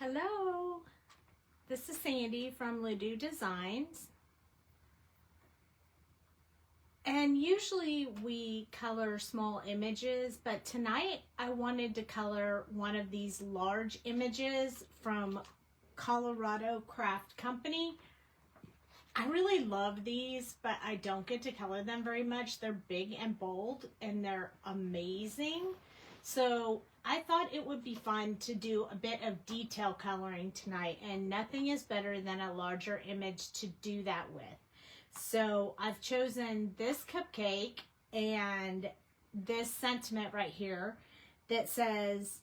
Hello, this is Sandy from Ledoux Designs, and usually we color small images, but tonight I wanted to color one of these large images from Colorado Craft Company. I really love these, but I don't get to color them very much. They're big and bold and they're amazing. So I thought it would be fun to do a bit of detail coloring tonight, and nothing is better than a larger image to do that with. So I've chosen this cupcake and this sentiment right here that says,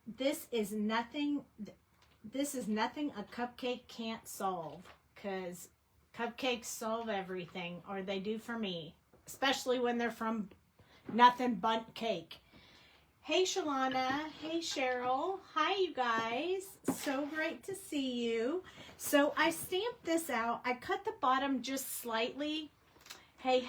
this is nothing a cupcake can't solve, because cupcakes solve everything, or they do for me, especially when they're from nothing but cake. Hey Shalana, hey Cheryl, hi you guys, so great to see you. So I stamped this out, I cut the bottom just slightly, hey,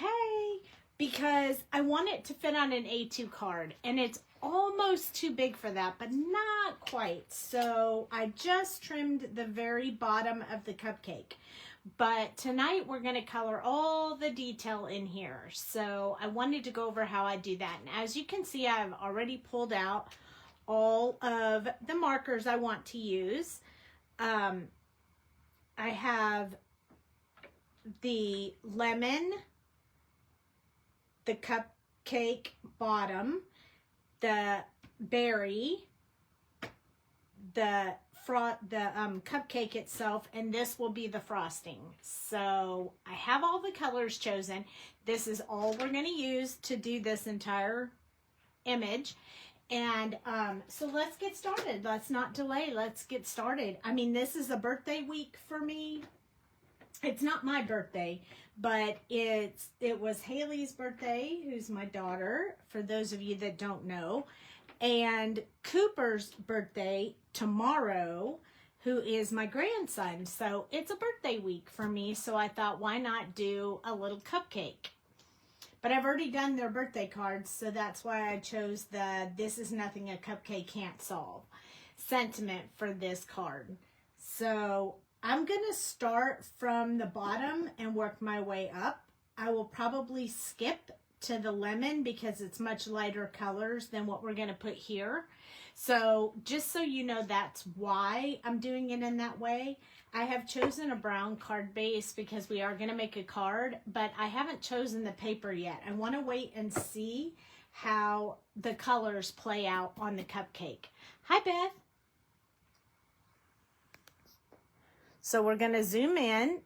because I want it to fit on an A2 card, and it's almost too big for that, but not quite. So I just trimmed the very bottom of the cupcake. But tonight we're going to color all the detail in here. So I wanted to go over how I do that. And as you can see, I've already pulled out all of the markers I want to use. I have the lemon, the cupcake bottom, the berry, the cupcake itself, and this will be the frosting. So I have all the colors chosen. This is all we're going to use to do this entire image. And so let's get started. Let's not delay. Let's get started. I mean, this is a birthday week for me. It's not my birthday, but it was Haley's birthday, who's my daughter, for those of you that don't know, and Cooper's birthday tomorrow, who is my grandson. So it's a birthday week for me, so I thought, why not do a little cupcake? But I've already done their birthday cards, so that's why I chose the "This is nothing a cupcake can't solve" sentiment for this card. So I'm going to start from the bottom and work my way up. I will probably skip to the lemon because it's much lighter colors than what we're going to put here. So just so you know, that's why I'm doing it in that way. I have chosen a brown card base because we are going to make a card, but I haven't chosen the paper yet. I want to wait and see how the colors play out on the cupcake. Hi, Beth. So we're going to zoom in.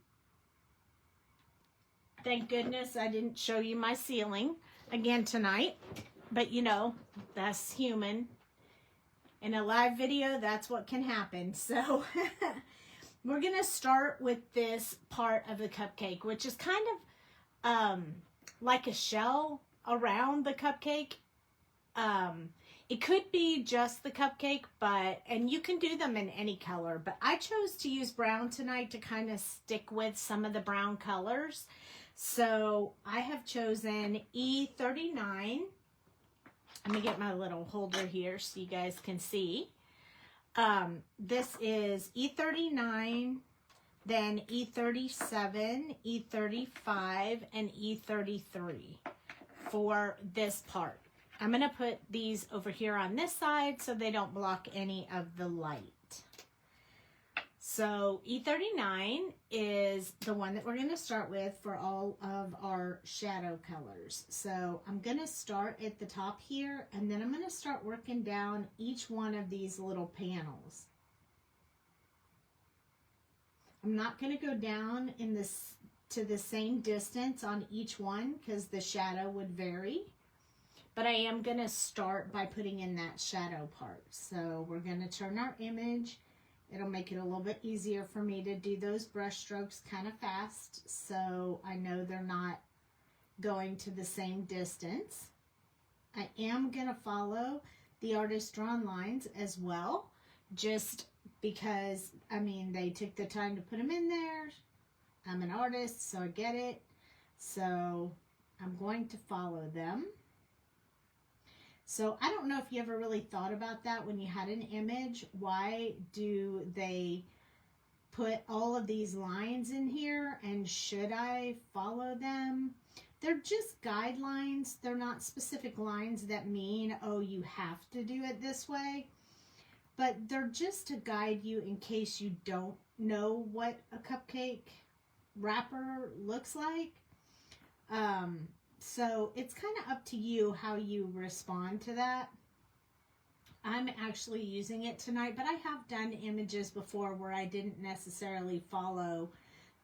Thank goodness I didn't show you my ceiling again tonight, but you know, that's human. In a live video, that's what can happen. So we're going to start with this part of the cupcake, which is kind of like a shell around the cupcake. It could be just the cupcake, and you can do them in any color, but I chose to use brown tonight to kind of stick with some of the brown colors. So I have chosen E39. Let me get my little holder here so you guys can see. This is E39, then E37, E35, and E33 for this part. I'm going to put these over here on this side so they don't block any of the light. So E39 is the one that we're going to start with for all of our shadow colors. So I'm going to start at the top here, and then I'm going to start working down each one of these little panels. I'm not going to go down in this to the same distance on each one because the shadow would vary. But I am going to start by putting in that shadow part. So we're going to turn our image. It'll make it a little bit easier for me to do those brush strokes kind of fast, so I know they're not going to the same distance. I am going to follow the artist drawn lines as well, just because, I mean, they took the time to put them in there. I'm an artist, so I get it. So I'm going to follow them. So I don't know if you ever really thought about that when you had an image. Why do they put all of these lines in here, and should I follow them? They're just guidelines. They're not specific lines that mean, oh, you have to do it this way. But they're just to guide you in case you don't know what a cupcake wrapper looks like. So it's kind of up to you how you respond to that. I'm actually using it tonight, but I have done images before where I didn't necessarily follow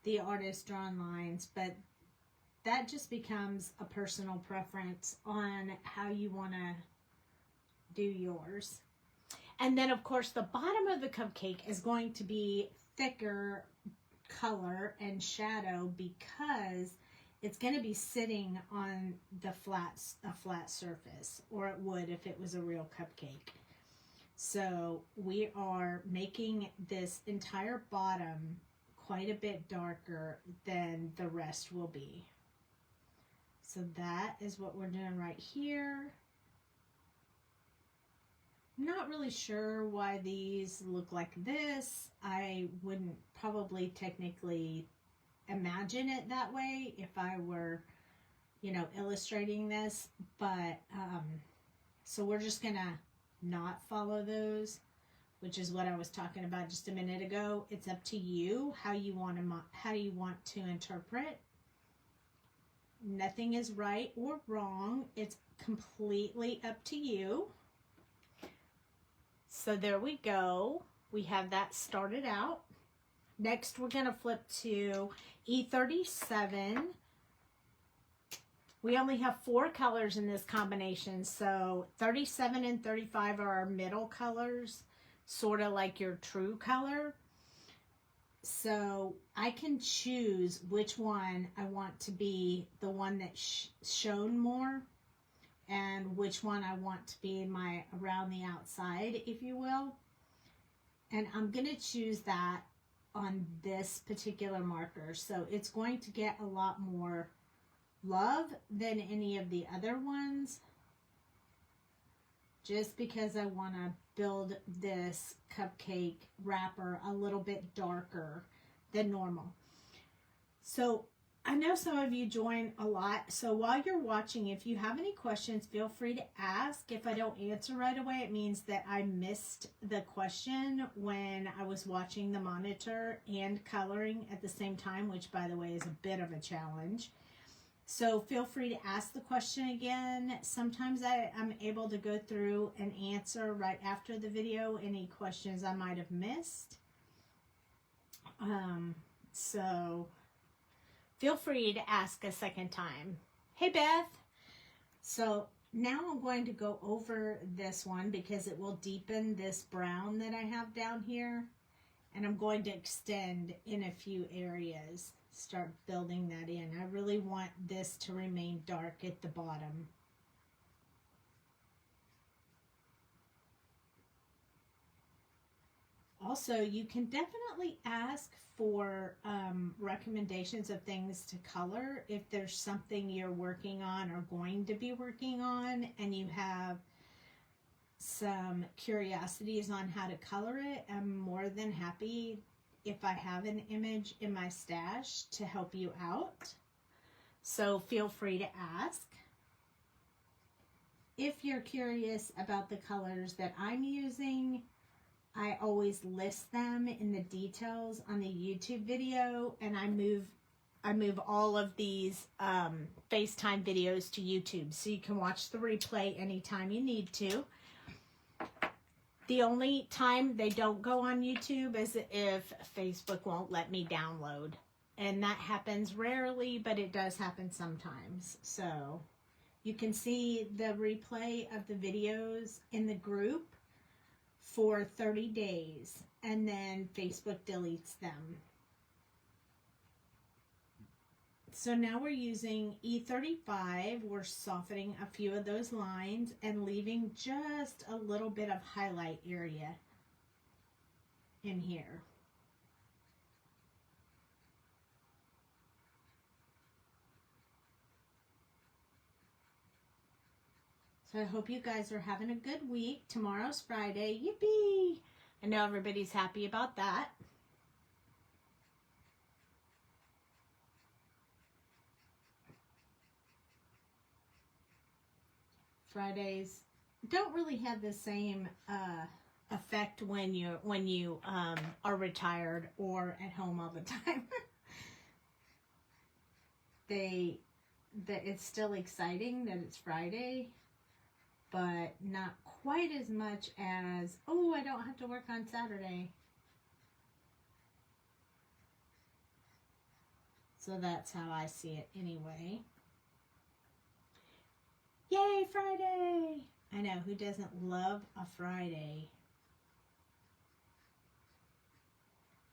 the artist drawn lines, but that just becomes a personal preference on how you want to do yours. And then, of course, the bottom of the cupcake is going to be thicker color and shadow because it's going to be sitting on a flat surface, or it would if it was a real cupcake. So we are making this entire bottom quite a bit darker than the rest will be. So that is what we're doing right here. I'm not really sure why these look like this. I wouldn't probably technically imagine it that way if I were, you know, illustrating this, but so we're just gonna not follow those, which is what I was talking about just a minute ago. It's up to you how you want to interpret. Nothing is right or wrong. It's completely up to you. So there we go. We have that started out. Next, we're going to flip to E37. We only have 4 colors in this combination, so 37 and 35 are our middle colors, sort of like your true color. So I can choose which one I want to be the one that's shown more, and which one I want to be my around the outside, if you will. And I'm going to choose that on this particular marker. So it's going to get a lot more love than any of the other ones, just because I want to build this cupcake wrapper a little bit darker than normal. So I know some of you join a lot, so while you're watching, if you have any questions, feel free to ask. If I don't answer right away, it means that I missed the question when I was watching the monitor and coloring at the same time, which, by the way, is a bit of a challenge. So feel free to ask the question again. Sometimes I'm able to go through and answer right after the video any questions I might have missed. So feel free to ask a second time. Hey, Beth. So now I'm going to go over this one because it will deepen this brown that I have down here. And I'm going to extend in a few areas. Start building that in. I really want this to remain dark at the bottom. Also, you can definitely ask for recommendations of things to color if there's something you're working on or going to be working on and you have some curiosities on how to color it. I'm more than happy if I have an image in my stash to help you out. So feel free to ask. If you're curious about the colors that I'm using, I always list them in the details on the YouTube video, and I move all of these FaceTime videos to YouTube, so you can watch the replay anytime you need to. The only time they don't go on YouTube is if Facebook won't let me download. And that happens rarely, but it does happen sometimes. So you can see the replay of the videos in the group for 30 days, and then Facebook deletes them. So now we're using E35. We're softening a few of those lines and leaving just a little bit of highlight area in here. So I hope you guys are having a good week. Tomorrow's Friday. Yippee! I know everybody's happy about that. Fridays don't really have the same effect when you are retired or at home all the time. It's still exciting that it's Friday, but not quite as much as, oh, I don't have to work on Saturday. So that's how I see it anyway. Yay, Friday! I know, who doesn't love a Friday?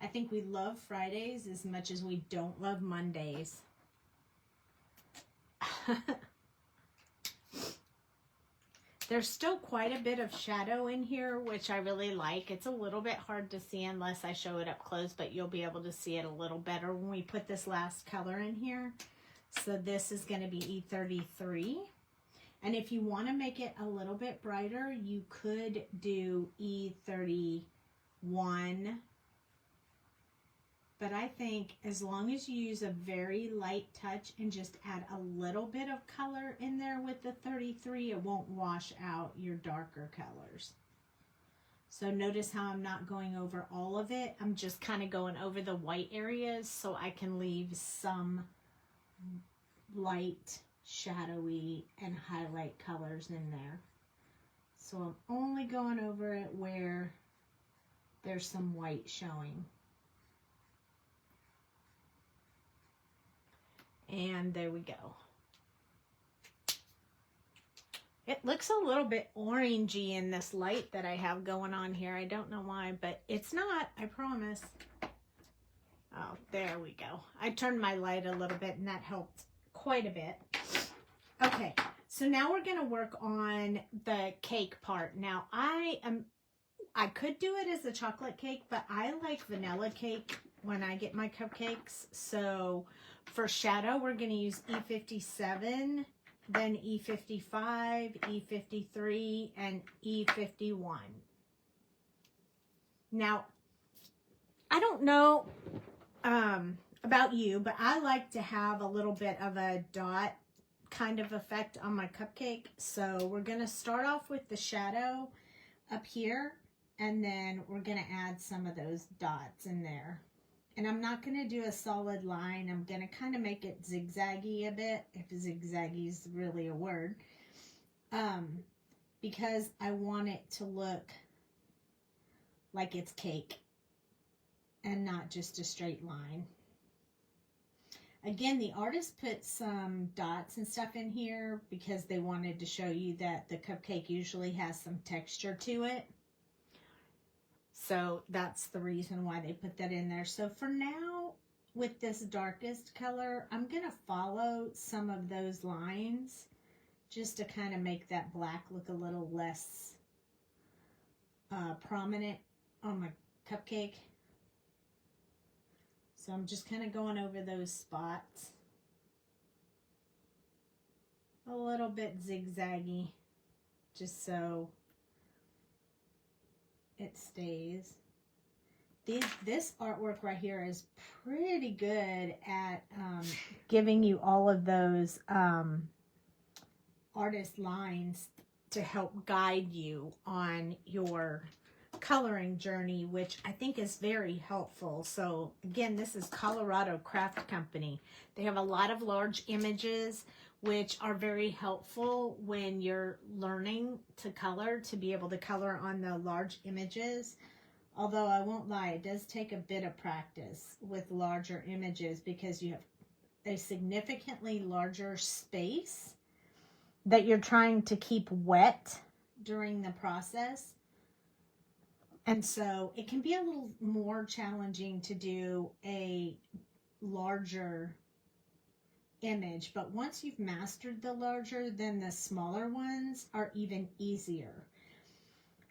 I think we love Fridays as much as we don't love Mondays. There's still quite a bit of shadow in here, which I really like. It's a little bit hard to see unless I show it up close, but you'll be able to see it a little better when we put this last color in here. So this is going to be E33. And if you want to make it a little bit brighter, you could do E31. But I think as long as you use a very light touch and just add a little bit of color in there with the 33, it won't wash out your darker colors. So notice how I'm not going over all of it. I'm just kind of going over the white areas so I can leave some light, shadowy, and highlight colors in there. So I'm only going over it where there's some white showing. And there we go. It looks a little bit orangey in this light that I have going on here. I don't know why, but it's not, I promise. Oh, there we go. I turned my light a little bit and that helped quite a bit. Okay, so now we're going to work on the cake part. Now, I could do it as a chocolate cake, but I like vanilla cake when I get my cupcakes. So for shadow, we're going to use E57, then E55, E53, and E51. Now, I don't know about you, but I like to have a little bit of a dot kind of effect on my cupcake. So we're going to start off with the shadow up here, and then we're going to add some of those dots in there. And I'm not going to do a solid line. I'm going to kind of make it zigzaggy a bit, if zigzaggy is really a word, because I want it to look like it's cake and not just a straight line. Again, the artist put some dots and stuff in here because they wanted to show you that the cupcake usually has some texture to it. So that's the reason why they put that in there. So for now, with this darkest color, I'm going to follow some of those lines just to kind of make that black look a little less prominent on my cupcake. So I'm just kind of going over those spots. A little bit zigzaggy, just so it stays. This artwork right here is pretty good at giving you all of those artist lines to help guide you on your coloring journey, which I think is very helpful. So again, this is Colorado Craft Company. They have a lot of large images which are very helpful when you're learning to color, to be able to color on the large images. Although I won't lie, it does take a bit of practice with larger images because you have a significantly larger space that you're trying to keep wet during the process. And so it can be a little more challenging to do a larger image, but once you've mastered the larger, then the smaller ones are even easier.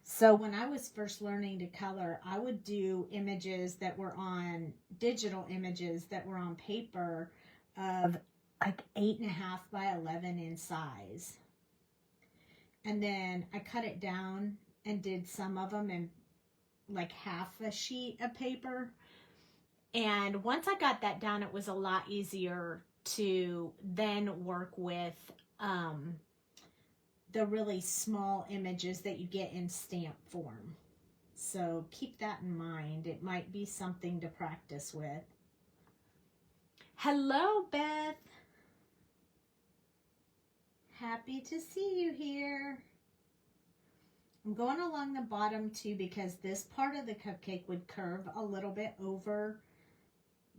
So when I was first learning to color, I would do images that were on digital images that were on paper of like 8.5 by 11 in size. And then I cut it down and did some of them in like half a sheet of paper. And once I got that down, it was a lot easier to then work with the really small images that you get in stamp form. So keep that in mind. It might be something to practice with. Hello, Beth. Happy to see you here. I'm going along the bottom too because this part of the cupcake would curve a little bit over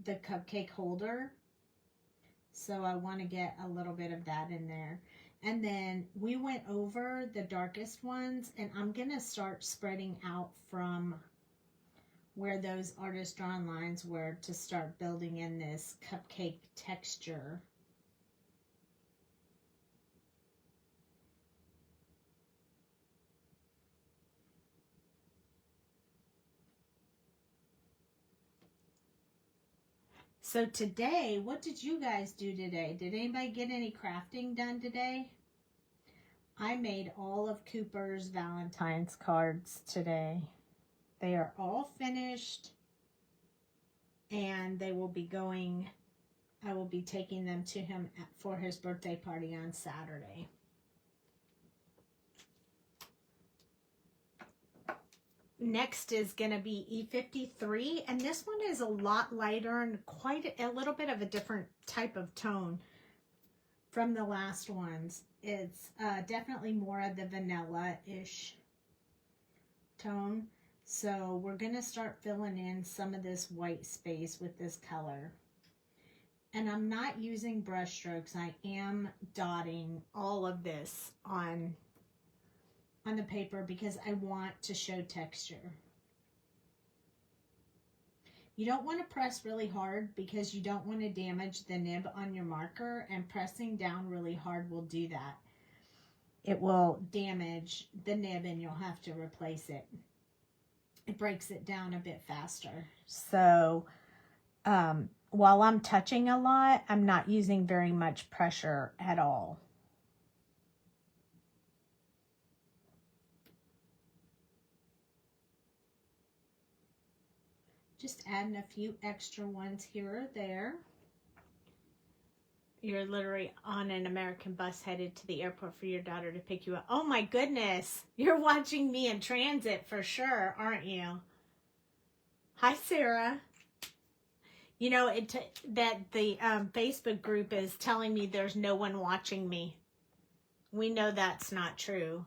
the cupcake holder. So I want to get a little bit of that in there. And then we went over the darkest ones, and I'm going to start spreading out from where those artist drawn lines were to start building in this cupcake texture. So today, what did you guys do today? Did anybody get any crafting done today? I made all of Cooper's Valentine's cards today. They are all finished, and they will be going, I will be taking them to him for his birthday party on Saturday. Next is going to be E53, and this one is a lot lighter and quite a little bit of a different type of tone from the last ones. It's definitely more of the vanilla-ish tone. So we're going to start filling in some of this white space with this color. And I'm not using brush strokes. I am dotting all of this on the paper because I want to show texture. You don't want to press really hard because you don't want to damage the nib on your marker, and pressing down really hard will do that. It will damage the nib and you'll have to replace it. It breaks it down a bit faster. So while I'm touching a lot, I'm not using very much pressure at all. Just adding a few extra ones here or there. You're literally on an American bus headed to the airport for your daughter to pick you up. Oh my goodness. You're watching me in transit for sure, aren't you? Hi, Sarah. You know, that the Facebook group is telling me there's no one watching me. We know that's not true.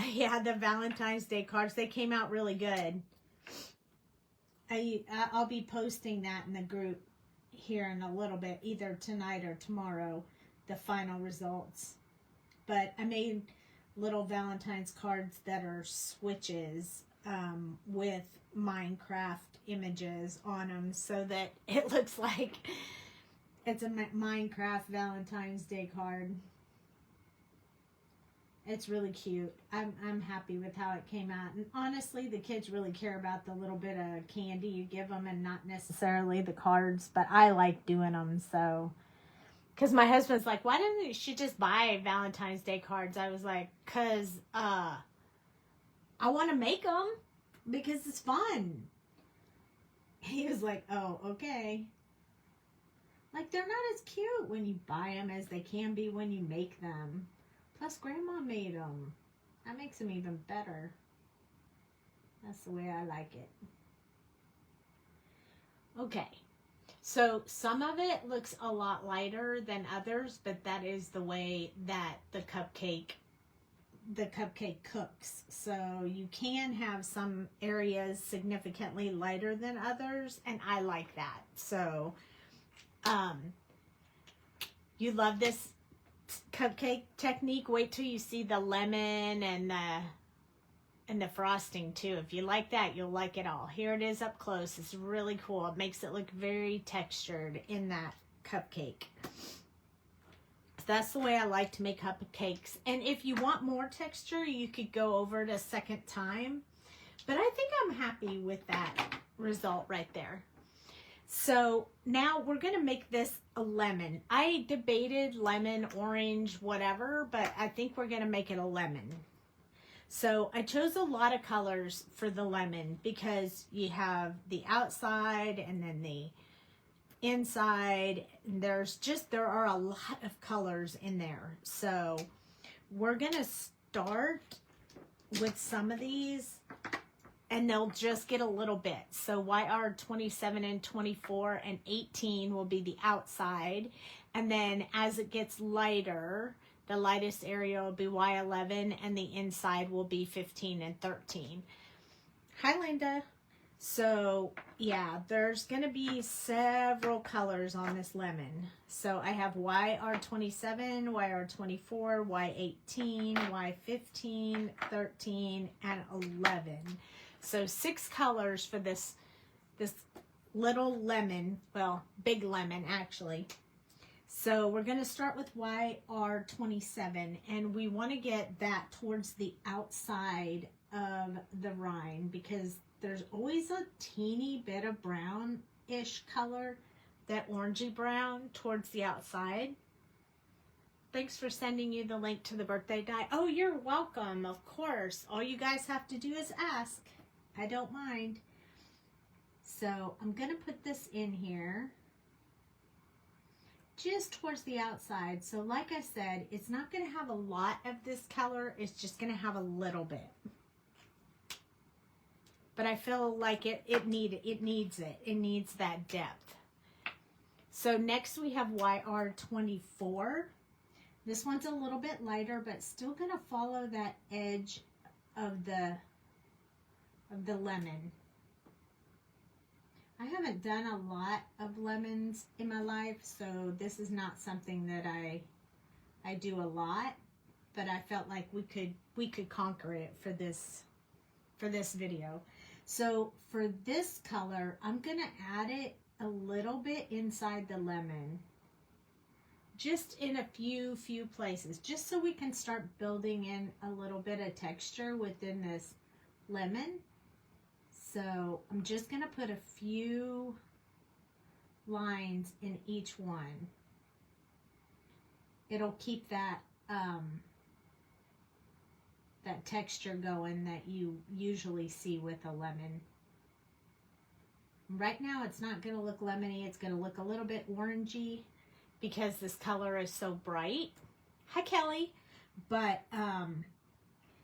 Yeah, the Valentine's Day cards, they came out really good. I'll be posting that in the group here in a little bit, either tonight or tomorrow, the final results. But I made little Valentine's cards that are switches with Minecraft images on them so that it looks like it's a Minecraft Valentine's Day card. It's really cute. I'm happy with how it came out. And honestly, the kids really care about the little bit of candy you give them and not necessarily the cards. But I like doing them, so. Because my husband's like, why didn't she just buy Valentine's Day cards? I was like, because I want to make them because it's fun. He was like, oh, okay. Like, they're not as cute when you buy them as they can be when you make them. Plus, Grandma made them. That makes them even better. That's the way I like it. Okay. So, some of it looks a lot lighter than others, but that is the way that the cupcake cooks. So, you can have some areas significantly lighter than others, and I like that. So, you love this cupcake technique. Wait till you see the lemon and the frosting too. If you like that, you'll like it all. Here it is up close. It's really cool. It makes it look very textured in that cupcake. That's the way I like to make cupcakes. And if you want more texture, you could go over it a second time. But I think I'm happy with that result right there. So now we're going to make this a lemon. I debated lemon, orange, whatever, but I think we're going to make it a lemon. So I chose a lot of colors for the lemon because you have the outside and then the inside. There are a lot of colors in there. So we're going to start with some of these and they'll just get a little bit. So YR 27 and 24 and 18 will be the outside. And then as it gets lighter, the lightest area will be Y11 and the inside will be 15 and 13. Hi, Linda. So yeah, there's going to be several colors on this lemon. So I have YR27, YR24, Y18, Y15, 13, and 11. So 6 colors for this little lemon, well, big lemon actually. So we're going to start with YR27, and we want to get that towards the outside of the rind because there's always a teeny bit of brown-ish color, that orangey brown towards the outside. Thanks for sending you the link to the birthday die. Oh, you're welcome, of course. All you guys have to do is ask. I don't mind. So I'm going to put this in here just towards the outside. So like I said, it's not going to have a lot of this color. It's just going to have a little bit. But I feel like it needs it. It needs that depth. So next we have YR24. This one's a little bit lighter, but still going to follow that edge of the lemon. I haven't done a lot of lemons in my life, so this is not something that I do a lot, but I felt like we could conquer it for this video. So for this color, I'm gonna add it a little bit inside the lemon, just in a few places, just so we can start building in a little bit of texture within this lemon. So I'm just going to put a few lines in each one. It'll keep that that texture going that you usually see with a lemon. Right now it's not going to look lemony. It's going to look a little bit orangey because this color is so bright. Hi, Kelly. But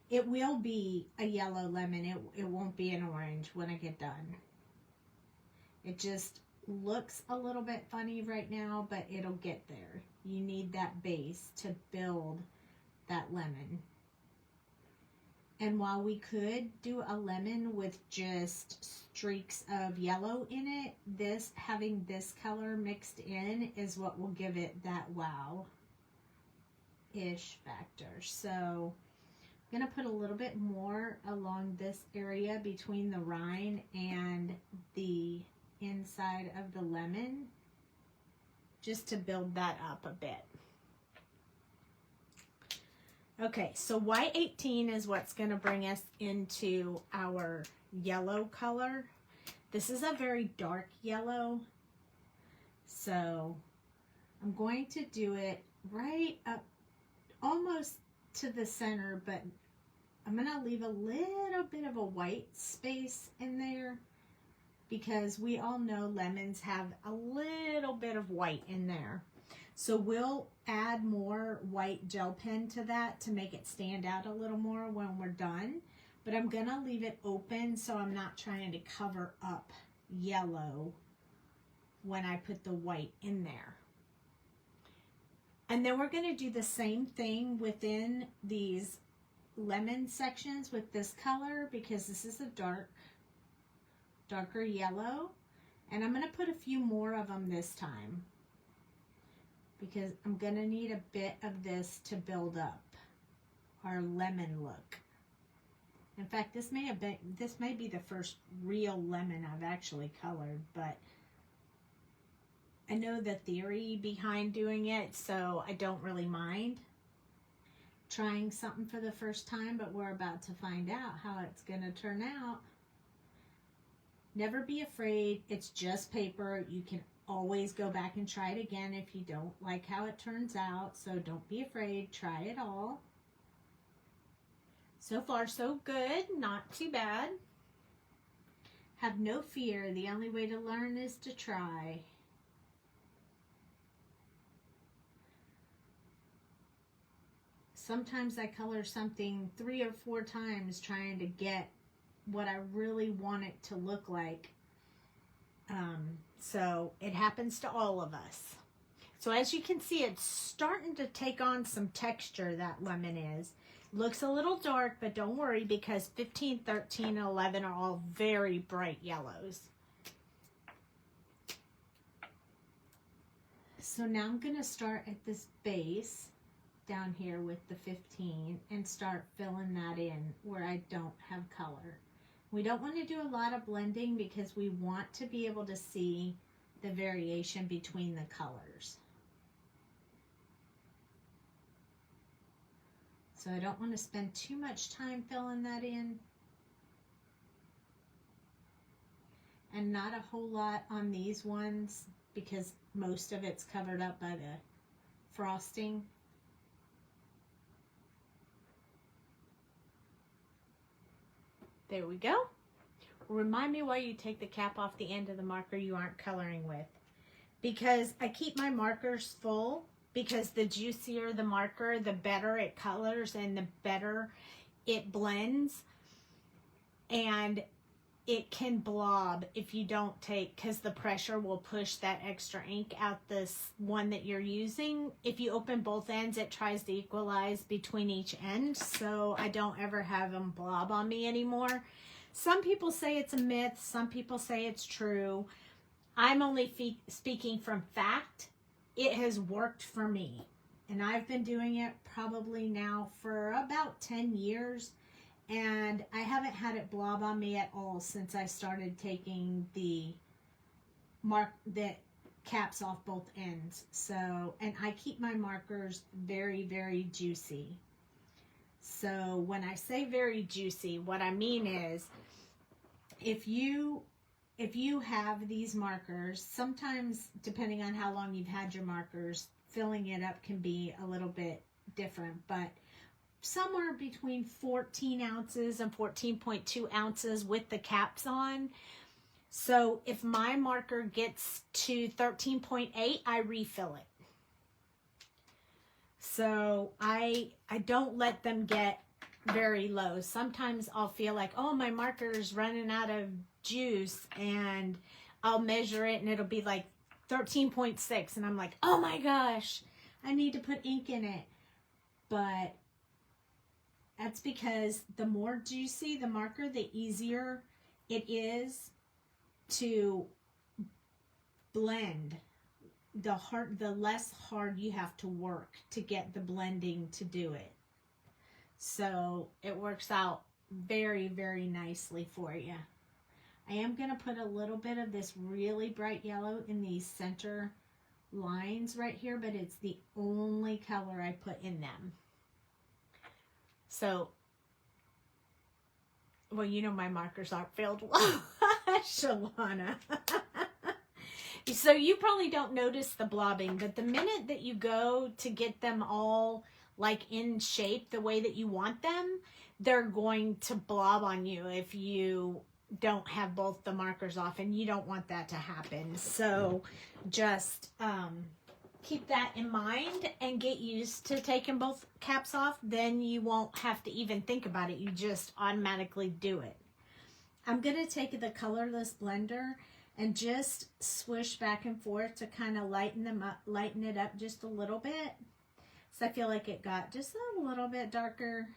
it will be a yellow lemon. It won't be an orange when I get done. It just looks a little bit funny right now, but it'll get there. You need that base to build that lemon. And while we could do a lemon with just streaks of yellow in it, having this color mixed in is what will give it that wow-ish factor. So I'm going to put a little bit more along this area between the rind and the inside of the lemon, just to build that up a bit. Okay, so Y18 is what's going to bring us into our yellow color. This is a very dark yellow, so I'm going to do it right up almost to the center, but I'm going to leave a little bit of a white space in there because we all know lemons have a little bit of white in there. So we'll add more white gel pen to that to make it stand out a little more when we're done. But I'm going to leave it open so I'm not trying to cover up yellow when I put the white in there. And then we're going to do the same thing within these lemon sections with this color because this is a darker yellow. And I'm going to put a few more of them this time, because I'm going to need a bit of this to build up our lemon look. In fact, this may be the first real lemon I've actually colored, but I know the theory behind doing it, so I don't really mind trying something for the first time, but we're about to find out how it's going to turn out. Never be afraid. It's just paper. You can always go back and try it again if you don't like how it turns out. So don't be afraid. Try it all. So far, so good. Not too bad. Have no fear. The only way to learn is to try. Sometimes I color something 3 or 4 times trying to get what I really want it to look like. So it happens to all of us. So as you can see, it's starting to take on some texture, that lemon is. Looks a little dark, but don't worry because 15, 13, and 11 are all very bright yellows. So now I'm going to start at this base down here with the 15 and start filling that in where I don't have color. We don't want to do a lot of blending because we want to be able to see the variation between the colors. So I don't want to spend too much time filling that in. And not a whole lot on these ones because most of it's covered up by the frosting. There we go. Remind me why you take the cap off the end of the marker you aren't coloring with. Because I keep my markers full, because the juicier the marker, the better it colors and the better it blends. And it can blob if you don't take, because the pressure will push that extra ink out this one that you're using. If you open both ends, it tries to equalize between each end, so I don't ever have them blob on me anymore. Some people say it's a myth, some people say it's true. I'm only speaking from fact. It has worked for me, and I've been doing it probably now for about 10 years. And I haven't had it blob on me at all since I started taking the caps off both ends. So, and I keep my markers very, very juicy. So when I say very juicy, what I mean is if you have these markers, sometimes depending on how long you've had your markers, filling it up can be a little bit different, but somewhere between 14 ounces and 14.2 ounces with the caps on. So if my marker gets to 13.8, I refill it. So I don't let them get very low. Sometimes I'll feel like, oh, my marker is running out of juice, and I'll measure it and it'll be like 13.6, and I'm like, oh my gosh, I need to put ink in it. But that's because the more juicy the marker, the easier it is to blend. The less hard you have to work to get the blending to do it. So it works out very, very nicely for you. I am going to put a little bit of this really bright yellow in these center lines right here, but it's the only color I put in them. So, well, you know my markers aren't filled well, Shalana. So you probably don't notice the blobbing, but the minute that you go to get them all like in shape the way that you want them, they're going to blob on you if you don't have both the markers off, and you don't want that to happen. So just keep that in mind and get used to taking both caps off. Then you won't have to even think about it. You just automatically do it. I'm going to take the colorless blender and just swish back and forth to kind of lighten it up just a little bit. So I feel like it got just a little bit darker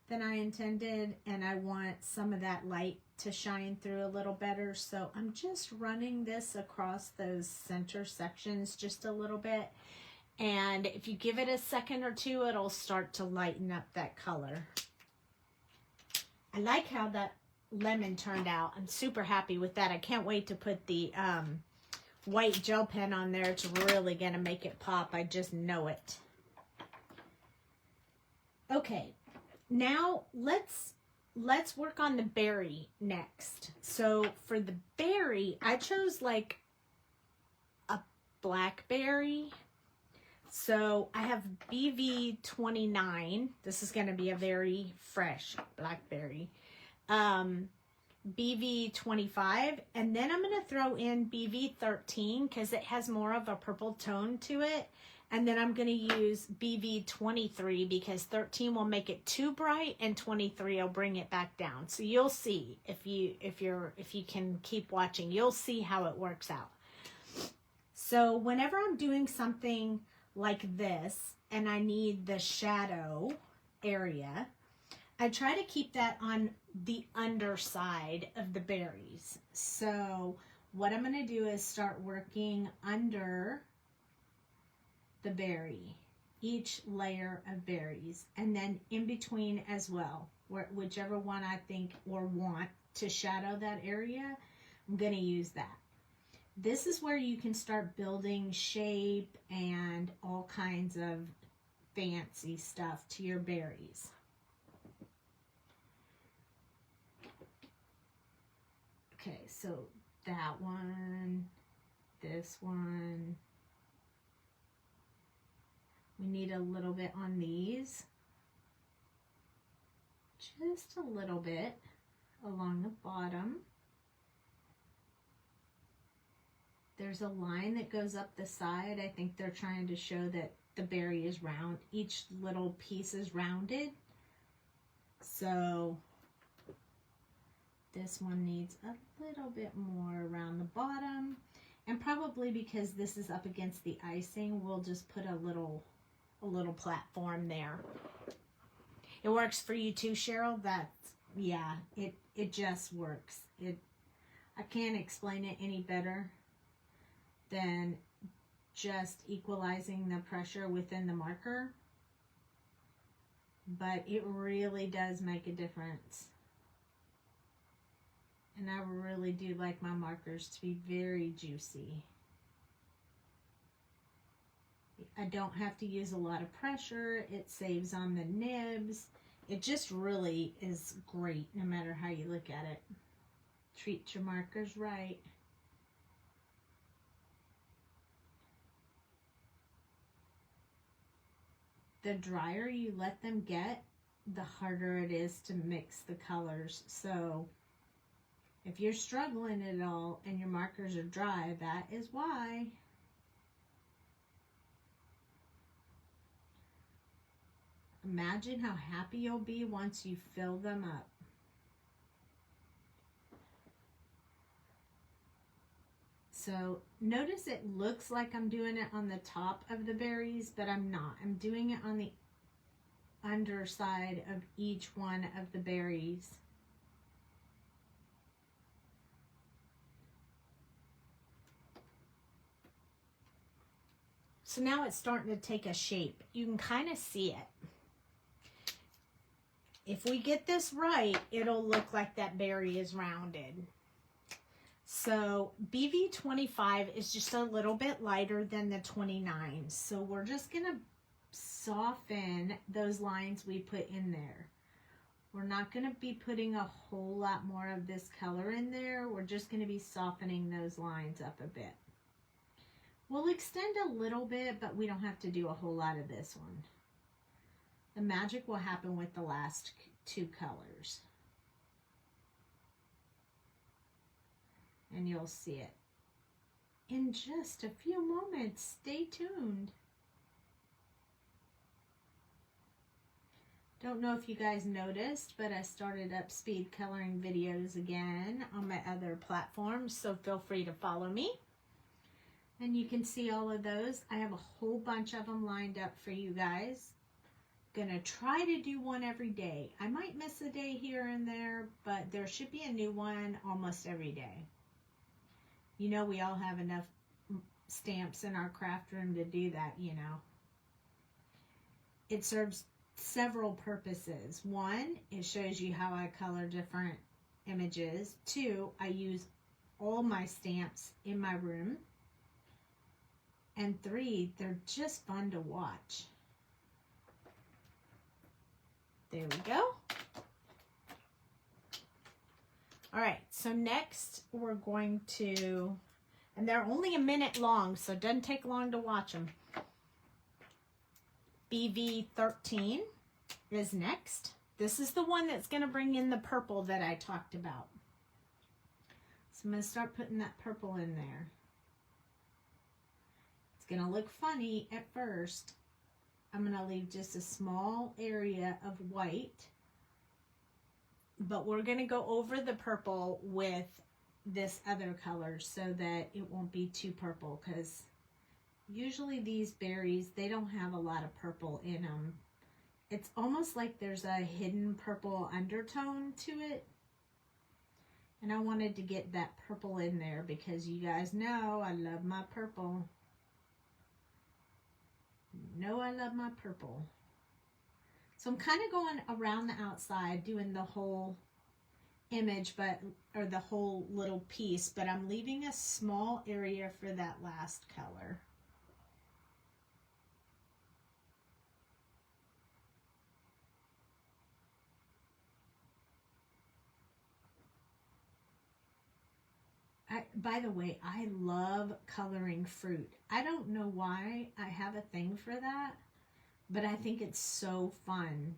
than I intended, and I want some of that light to shine through a little better. So I'm just running this across those center sections just a little bit, and if you give it a second or two, it'll start to lighten up that color. I like how that lemon turned out. I'm super happy with that. I can't wait to put the white gel pen on there. It's really gonna make it pop. I just know it. Okay, now let's let's work on the berry next. So for the berry, I chose like a blackberry. So I have BV29. This is going to be a very fresh blackberry. BV25, and then I'm going to throw in BV13 because it has more of a purple tone to it. And then I'm going to use BV23 because 13 will make it too bright and 23 will bring it back down. So you'll see if you can keep watching, you'll see how it works out. So whenever I'm doing something like this and I need the shadow area, I try to keep that on the underside of the berries. So what I'm going to do is start working under the berry, each layer of berries, and then in between as well, whichever one I think or want to shadow that area, I'm going to use that. This is where you can start building shape and all kinds of fancy stuff to your berries. Okay, so that one, this one. We need a little bit on these. Just a little bit along the bottom. There's a line that goes up the side. I think they're trying to show that the berry is round. Each little piece is rounded. So this one needs a little bit more around the bottom. And probably because this is up against the icing, we'll just put a little platform there. It works for you too, Cheryl? Yeah, it just works. I can't explain it any better than just equalizing the pressure within the marker. But it really does make a difference. And I really do like my markers to be very juicy. I don't have to use a lot of pressure. It saves on the nibs. It just really is great no matter how you look at it. Treat your markers right. The drier you let them get, the harder it is to mix the colors. So if you're struggling at all and your markers are dry, that is why. Imagine how happy you'll be once you fill them up. So notice it looks like I'm doing it on the top of the berries, but I'm not. I'm doing it on the underside of each one of the berries. So now it's starting to take a shape. You can kind of see it. If we get this right, it'll look like that berry is rounded. So BV25 is just a little bit lighter than the 29. So we're just going to soften those lines we put in there. We're not going to be putting a whole lot more of this color in there. We're just going to be softening those lines up a bit. We'll extend a little bit, but we don't have to do a whole lot of this one. The magic will happen with the last two colors. And you'll see it in just a few moments. Stay tuned. Don't know if you guys noticed, but I started up speed coloring videos again on my other platforms, so feel free to follow me. And you can see all of those. I have a whole bunch of them lined up for you guys. Gonna try to do one every day. I might miss a day here and there, but there should be a new one almost every day. You know, we all have enough stamps in our craft room to do that, you know. It serves several purposes. One, it shows you how I color different images. Two, I use all my stamps in my room. And three, they're just fun to watch. There we go. so next we're going to, and they're only a minute long, so it doesn't take long to watch them. BV13 is next. This is the one that's going to bring in the purple that I talked about. So I'm going to start putting that purple in there. It's going to look funny at first. I'm going to leave just a small area of white, but we're going to go over the purple with this other color so that it won't be too purple, because usually these berries, they don't have a lot of purple in them. It's almost like there's a hidden purple undertone to it. And I wanted to get that purple in there because you guys know I love my purple. You know I love my purple. So I'm kind of going around the outside doing the whole image, or the whole little piece, but I'm leaving a small area for that last color. By the way, I love coloring fruit. I don't know why I have a thing for that, but I think it's so fun.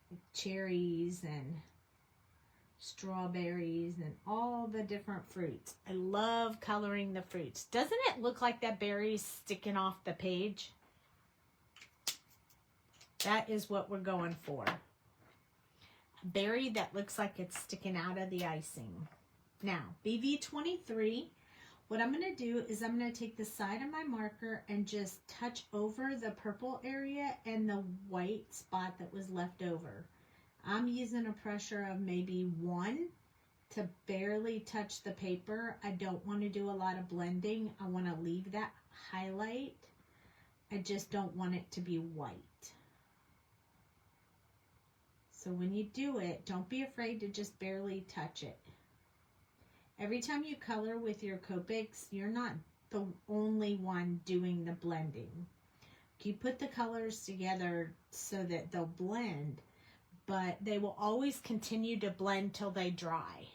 Like cherries and strawberries and all the different fruits. I love coloring the fruits. Doesn't it look like that berry's sticking off the page? That is what we're going for. A berry that looks like it's sticking out of the icing. Now, BV23, what I'm going to do is I'm going to take the side of my marker and just touch over the purple area and the white spot that was left over. I'm using a pressure of maybe 1 to barely touch the paper. I don't want to do a lot of blending. I want to leave that highlight. I just don't want it to be white. So when you do it, don't be afraid to just barely touch it. Every time you color with your Copics, you're not the only one doing the blending. You put the colors together so that they'll blend, but they will always continue to blend till they dry.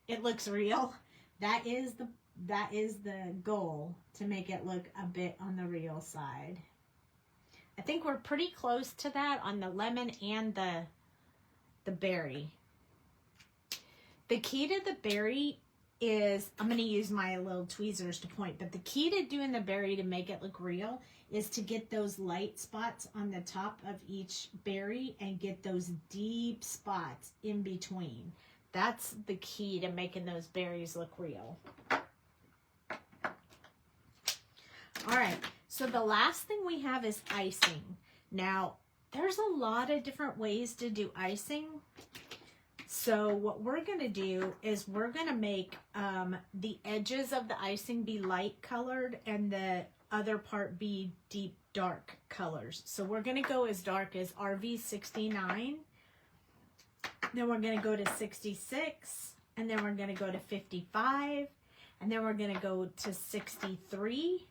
It looks real. That is the goal, to make it look a bit on the real side. I think we're pretty close to that on the lemon and the berry. The key to the berry is, I'm going to use my little tweezers to point, but the key to doing the berry to make it look real is to get those light spots on the top of each berry and get those deep spots in between. That's the key to making those berries look real. All right, so the last thing we have is icing. Now, there's a lot of different ways to do icing. So what we're going to do is we're going to make the edges of the icing be light colored and the other part be deep dark colors. So we're going to go as dark as RV69. Then we're going to go to 66. And then we're going to go to 55. And then we're going to go to 63.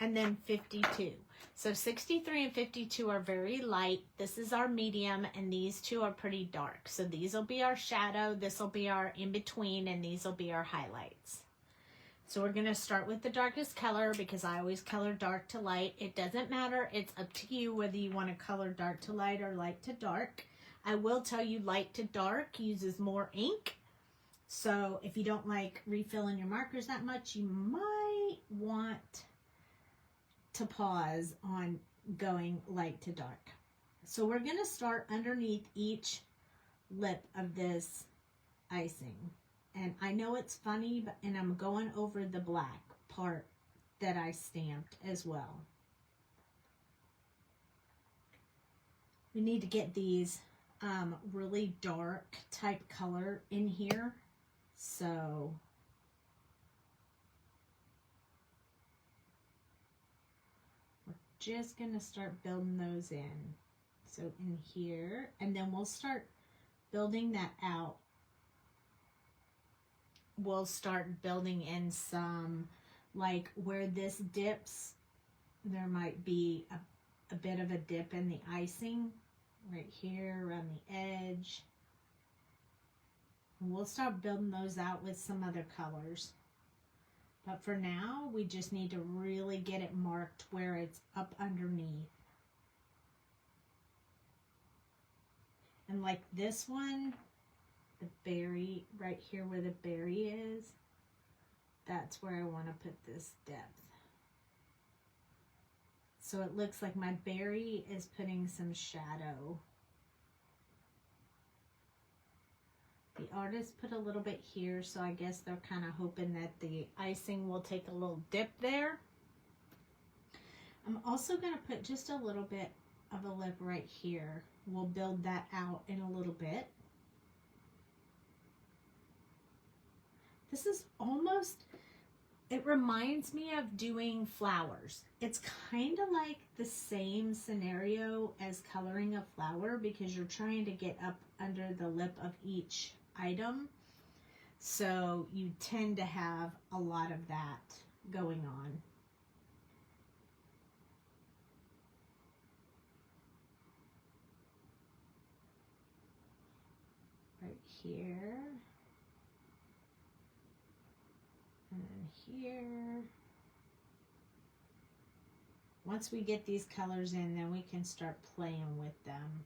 And then 52. So 63 and 52 are very light. This is our medium, and these two are pretty dark. So these will be our shadow, this will be our in-between, and these will be our highlights. So we're going to start with the darkest color because I always color dark to light. It doesn't matter. It's up to you whether you want to color dark to light or light to dark. I will tell you light to dark uses more ink. So if you don't like refilling your markers that much, you might want to pause on going light to dark. So we're going to start underneath each lip of this icing. And I know it's funny, and I'm going over the black part that I stamped as well. We need to get these really dark type color in here. So just going to start building those in. So in here, and then we'll start building that out. We'll start building in some, like where this dips, there might be a bit of a dip in the icing right here around the edge. And we'll start building those out with some other colors. But for now, we just need to really get it marked where it's up underneath. And like this one, the berry, right here where the berry is, that's where I want to put this depth. So it looks like my berry is putting some shadow. The artist put a little bit here, so I guess they're kind of hoping that the icing will take a little dip there. I'm also going to put just a little bit of a lip right here. We'll build that out in a little bit. This is almost, it reminds me of doing flowers. It's kind of like the same scenario as coloring a flower because you're trying to get up under the lip of each item. So you tend to have a lot of that going on. Right here. And then here. Once we get these colors in, then we can start playing with them.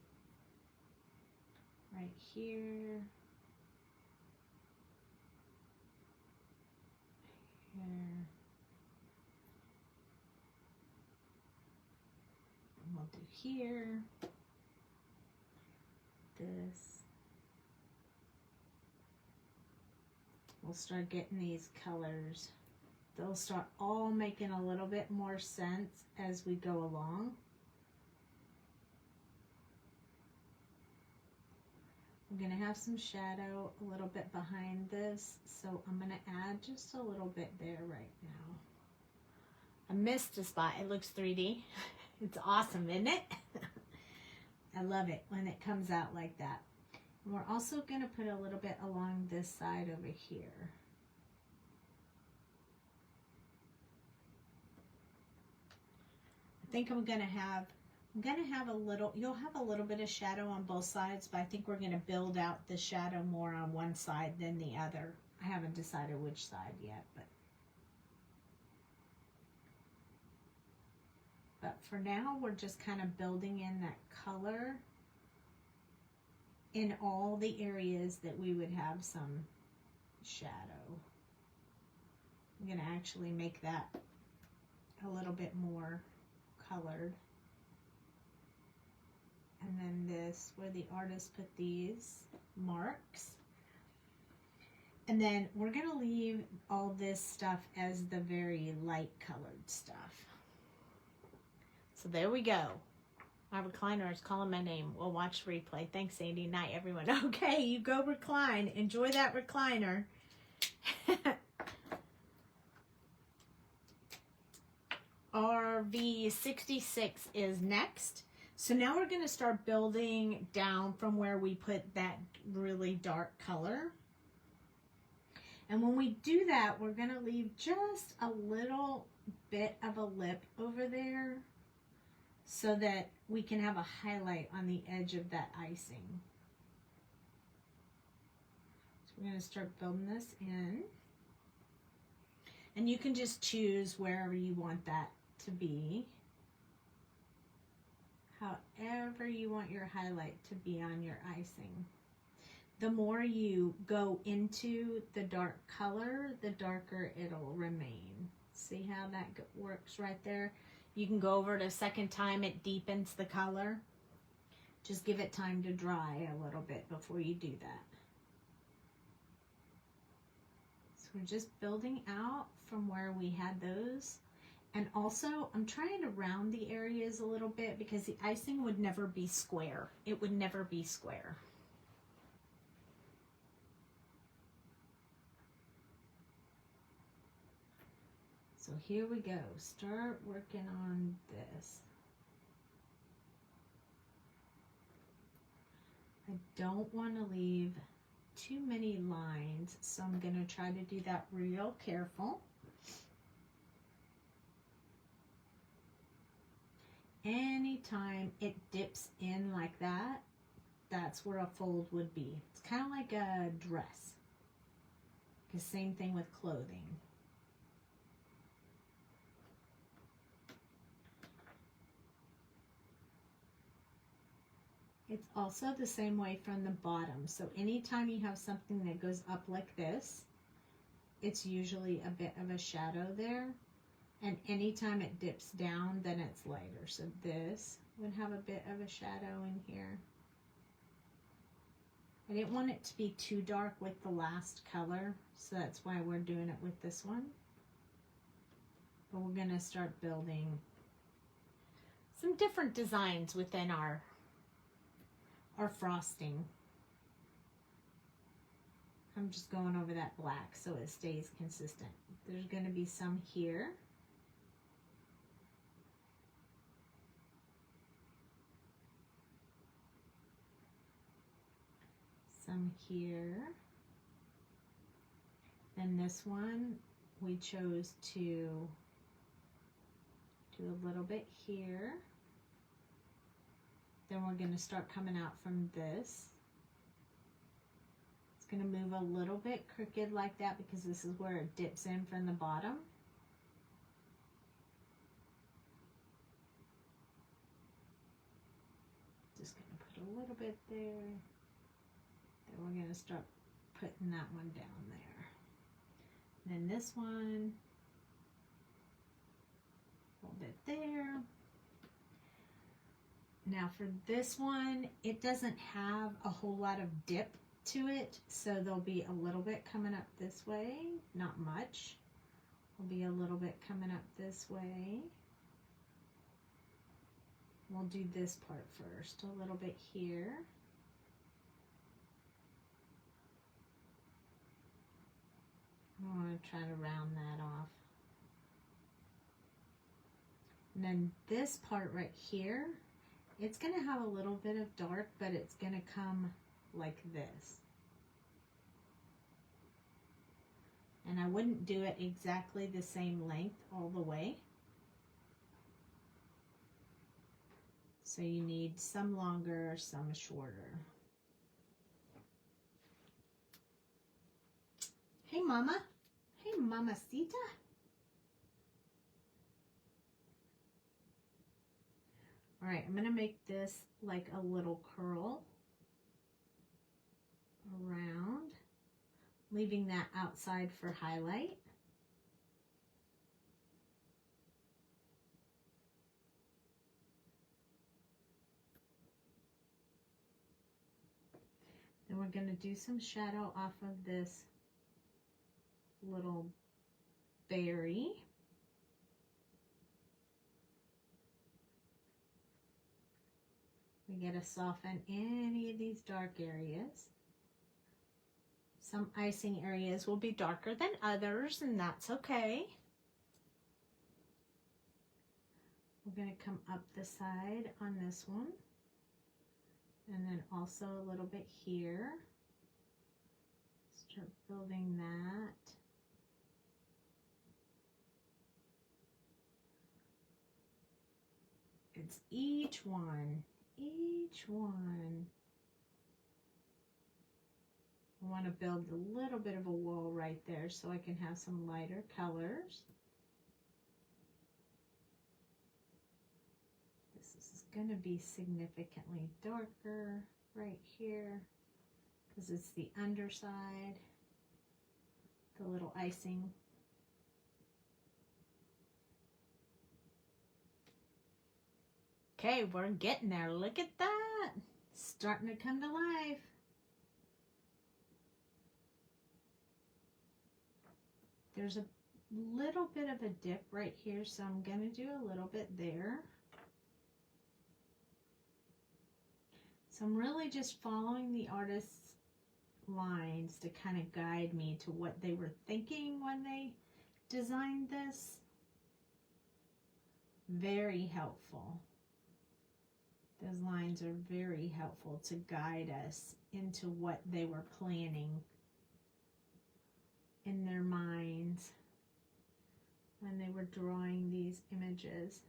Right here. Here. And we'll do here. This. We'll start getting these colors. They'll start all making a little bit more sense as we go along. I'm going to have some shadow a little bit behind this, so I'm going to add just a little bit there right now. I missed a spot. It looks 3D. It's awesome, isn't it? I love it when it comes out like that. And we're also going to put a little bit along this side over here. I think I'm going to have a little, you'll have a little bit of shadow on both sides, but I think we're going to build out the shadow more on one side than the other. I haven't decided which side yet, but for now, we're just kind of building in that color in all the areas that we would have some shadow. I'm going to actually make that a little bit more colored. And then this, where the artist put these marks. And then we're going to leave all this stuff as the very light colored stuff. So there we go. My recliner is calling my name. We'll watch replay. Thanks, Sandy. Night, everyone. Okay, you go recline. Enjoy that recliner. RV66 is next. So now we're going to start building down from where we put that really dark color. And when we do that, we're going to leave just a little bit of a lip over there so that we can have a highlight on the edge of that icing. So we're going to start building this in. And you can just choose wherever you want that to be. However you want your highlight to be on your icing. The more you go into the dark color, the darker it'll remain. See how that works right there? You can go over it a second time, it deepens the color. Just give it time to dry a little bit before you do that. So we're just building out from where we had those. And also, I'm trying to round the areas a little bit because the icing would never be square. It would never be square. So here we go. Start working on this. I don't want to leave too many lines, so I'm going to try to do that real careful. Anytime it dips in like that, that's where a fold would be. It's kind of like a dress. The same thing with clothing. It's also the same way from the bottom. So anytime you have something that goes up like this, it's usually a bit of a shadow there. And anytime it dips down, then it's lighter. So this would have a bit of a shadow in here. I didn't want it to be too dark with the last color, so that's why we're doing it with this one. But we're gonna start building some different designs within our frosting. I'm just going over that black so it stays consistent. There's gonna be some here. Some here. Then this one, we chose to do a little bit here. Then we're going to start coming out from this. It's going to move a little bit crooked like that because this is where it dips in from the bottom. Just going to put a little bit there. Then we're going to start putting that one down there. And then this one, a little bit there. Now for this one, it doesn't have a whole lot of dip to it, so there'll be a little bit coming up this way, not much. There'll be a little bit coming up this way. We'll do this part first, a little bit here. I want to try to round that off. And then this part right here, it's going to have a little bit of dark, but it's going to come like this. And I wouldn't do it exactly the same length all the way. So you need some longer, some shorter. Hey, Mama. Hey, Mamacita. All right, I'm going to make this like a little curl around, leaving that outside for highlight. Then we're going to do some shadow off of this little berry. We got to soften any of these dark areas. Some icing areas will be darker than others, and that's okay. We're going to come up the side on this one, and then also a little bit here. Start building that. It's each one. I want to build a little bit of a wall right there so I can have some lighter colors. This is going to be significantly darker right here because it's the underside, the little icing. Okay, we're getting there. Look at that. Starting to come to life. There's a little bit of a dip right here, so I'm going to do a little bit there. So I'm really just following the artist's lines to kind of guide me to what they were thinking when they designed this. Very helpful. Those lines are very helpful to guide us into what they were planning in their minds when they were drawing these images.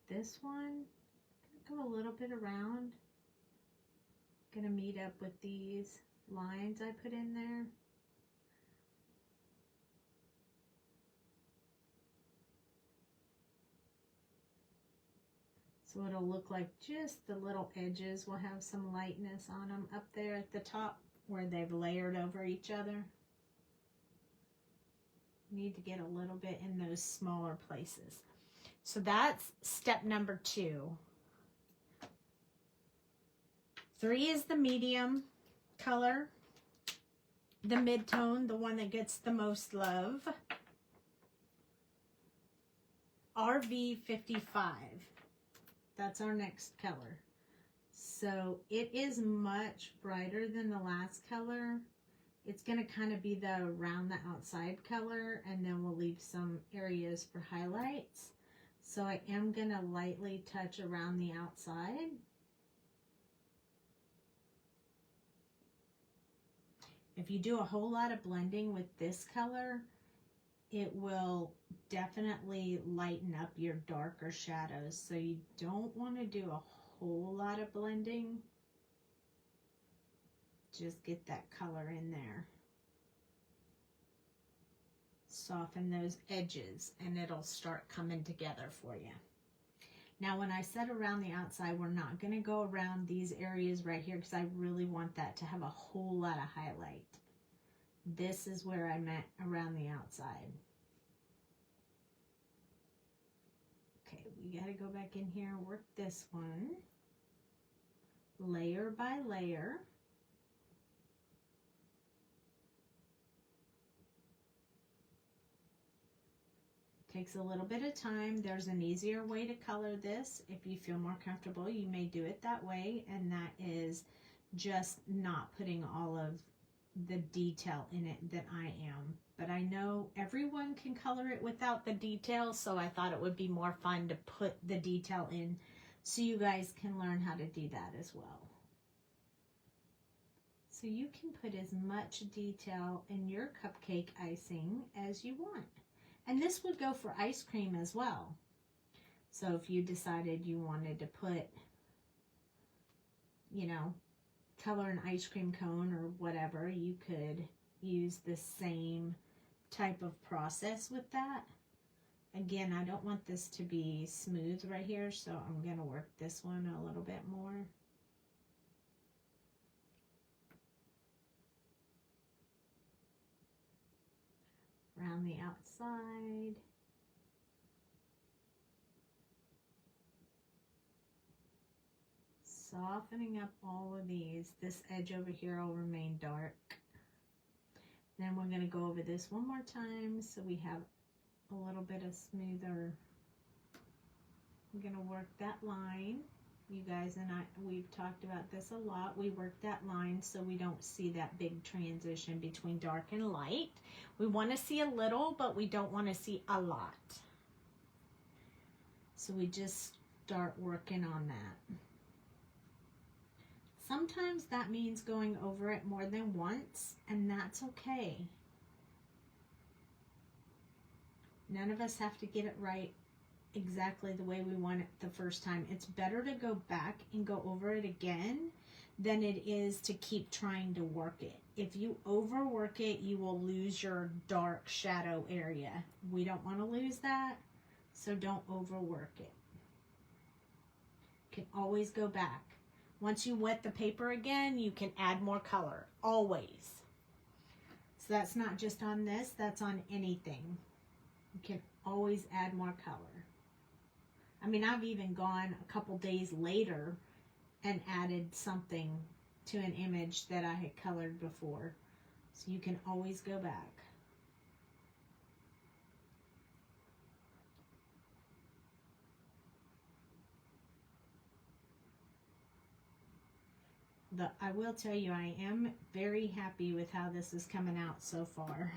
This one, Go a little bit around. Gonna meet up with these lines I put in there. So it'll look like just the little edges will have some lightness on them up there at the top where they've layered over each other. Need to get a little bit in those smaller places. So that's step number 2. 3 is the medium color, the mid-tone, the one that gets the most love. RV55. That's our next color. So it is much brighter than the last color. It's going to kind of be the around the outside color, and then we'll leave some areas for highlights. So I am going to lightly touch around the outside. If you do a whole lot of blending with this color, it will definitely lighten up your darker shadows. So you don't want to do a whole lot of blending. Just get that color in there. Soften those edges and it'll start coming together for you. Now when I said around the outside, we're not going to go around these areas right here because I really want that to have a whole lot of highlight. This is where I meant around the outside. Okay, we got to go back in here and work this one. Layer by layer. Takes a little bit of time. There's an easier way to color this. If you feel more comfortable, you may do it that way, and that is just not putting all of the detail in it that I am. But I know everyone can color it without the detail, so I thought it would be more fun to put the detail in so you guys can learn how to do that as well. So you can put as much detail in your cupcake icing as you want. And this would go for ice cream as well. So if you decided you wanted to put, you know, color an ice cream cone or whatever, you could use the same type of process with that. Again, I don't want this to be smooth right here, so I'm going to work this one a little bit more. Around the outside. Softening up all of these. This edge over here will remain dark. Then we're going to go over this one more time so we have a little bit of smoother. I'm going to work that line. You guys and I, we've talked about this a lot. We work that line so we don't see that big transition between dark and light. We want to see a little, but we don't want to see a lot. So we just start working on that. Sometimes that means going over it more than once, and that's okay. None of us have to get it right exactly the way we want it the first time. It's better to go back and go over it again than it is to keep trying to work it. If you overwork it, you will lose your dark shadow area. We don't want to lose that, so don't overwork it. You can always go back. Once you wet the paper again, you can add more color, always. So that's not just on this, that's on anything. You can always add more color. I mean, I've even gone a couple days later and added something to an image that I had colored before. So you can always go back. I will tell you, I am very happy with how this is coming out so far.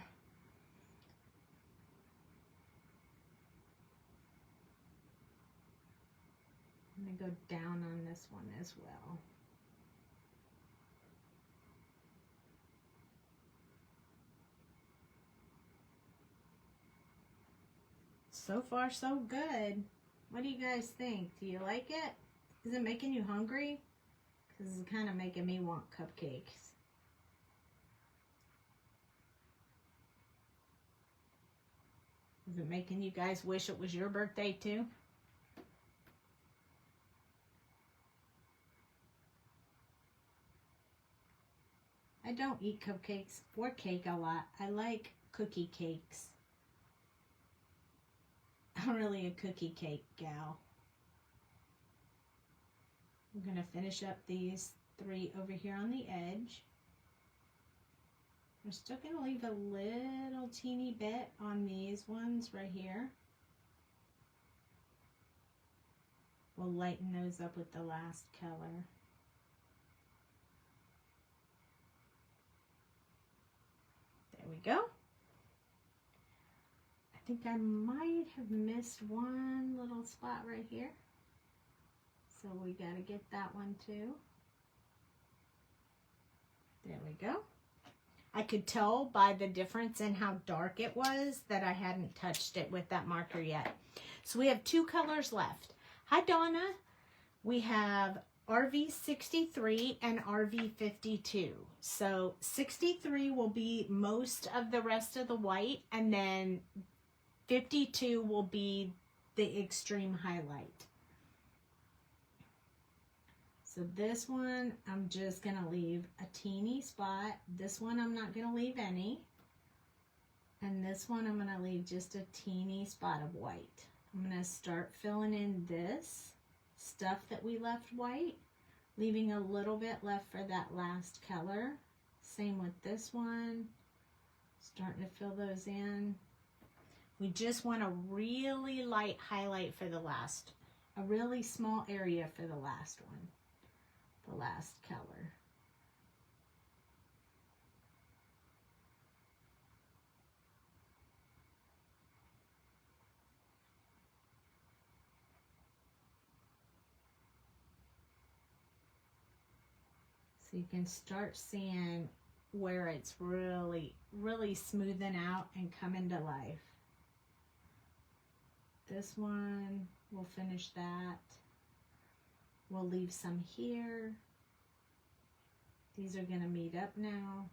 I'm going to go down on this one as well. So far, so good. What do you guys think? Do you like it? Is it making you hungry? Because it's kind of making me want cupcakes. Is it making you guys wish it was your birthday too? I don't eat cupcakes or cake a lot. I like cookie cakes. I'm really a cookie cake gal. I'm going to finish up these 3 over here on the edge. We're still going to leave a little teeny bit on these ones right here. We'll lighten those up with the last color. There we go. I think I might have missed one little spot right here. So we got to get that one too. There we go. I could tell by the difference in how dark it was that I hadn't touched it with that marker yet. So we have 2 colors left. Hi Donna. We have RV63 and RV52. So 63 will be most of the rest of the white, and then 52 will be the extreme highlight. So this one, I'm just going to leave a teeny spot. This one, I'm not going to leave any. And this one, I'm going to leave just a teeny spot of white. I'm going to start filling in this stuff that we left white, leaving a little bit left for that last color. Same with this one. Starting to fill those in. We just want a really light highlight for the last, a really small area for the last one. The last color. So you can start seeing where it's really, really smoothing out and coming to life. This one, we'll finish that. We'll leave some here. These are going to meet up now.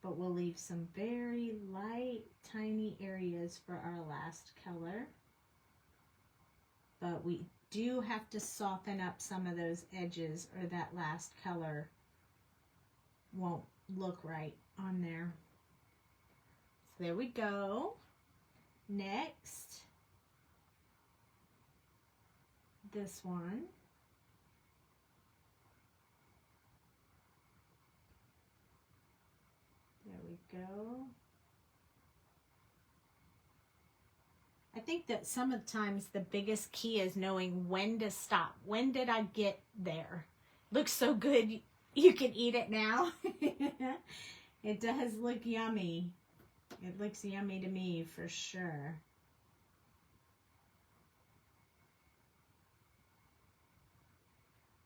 But we'll leave some very light, tiny areas for our last color. But we do have to soften up some of those edges, or that last color won't look right on there. So there we go. Next, this one. There we go. I think that some of the times the biggest key is knowing when to stop. When did I get there? Looks so good, you can eat it now. It does look yummy. It looks yummy to me for sure.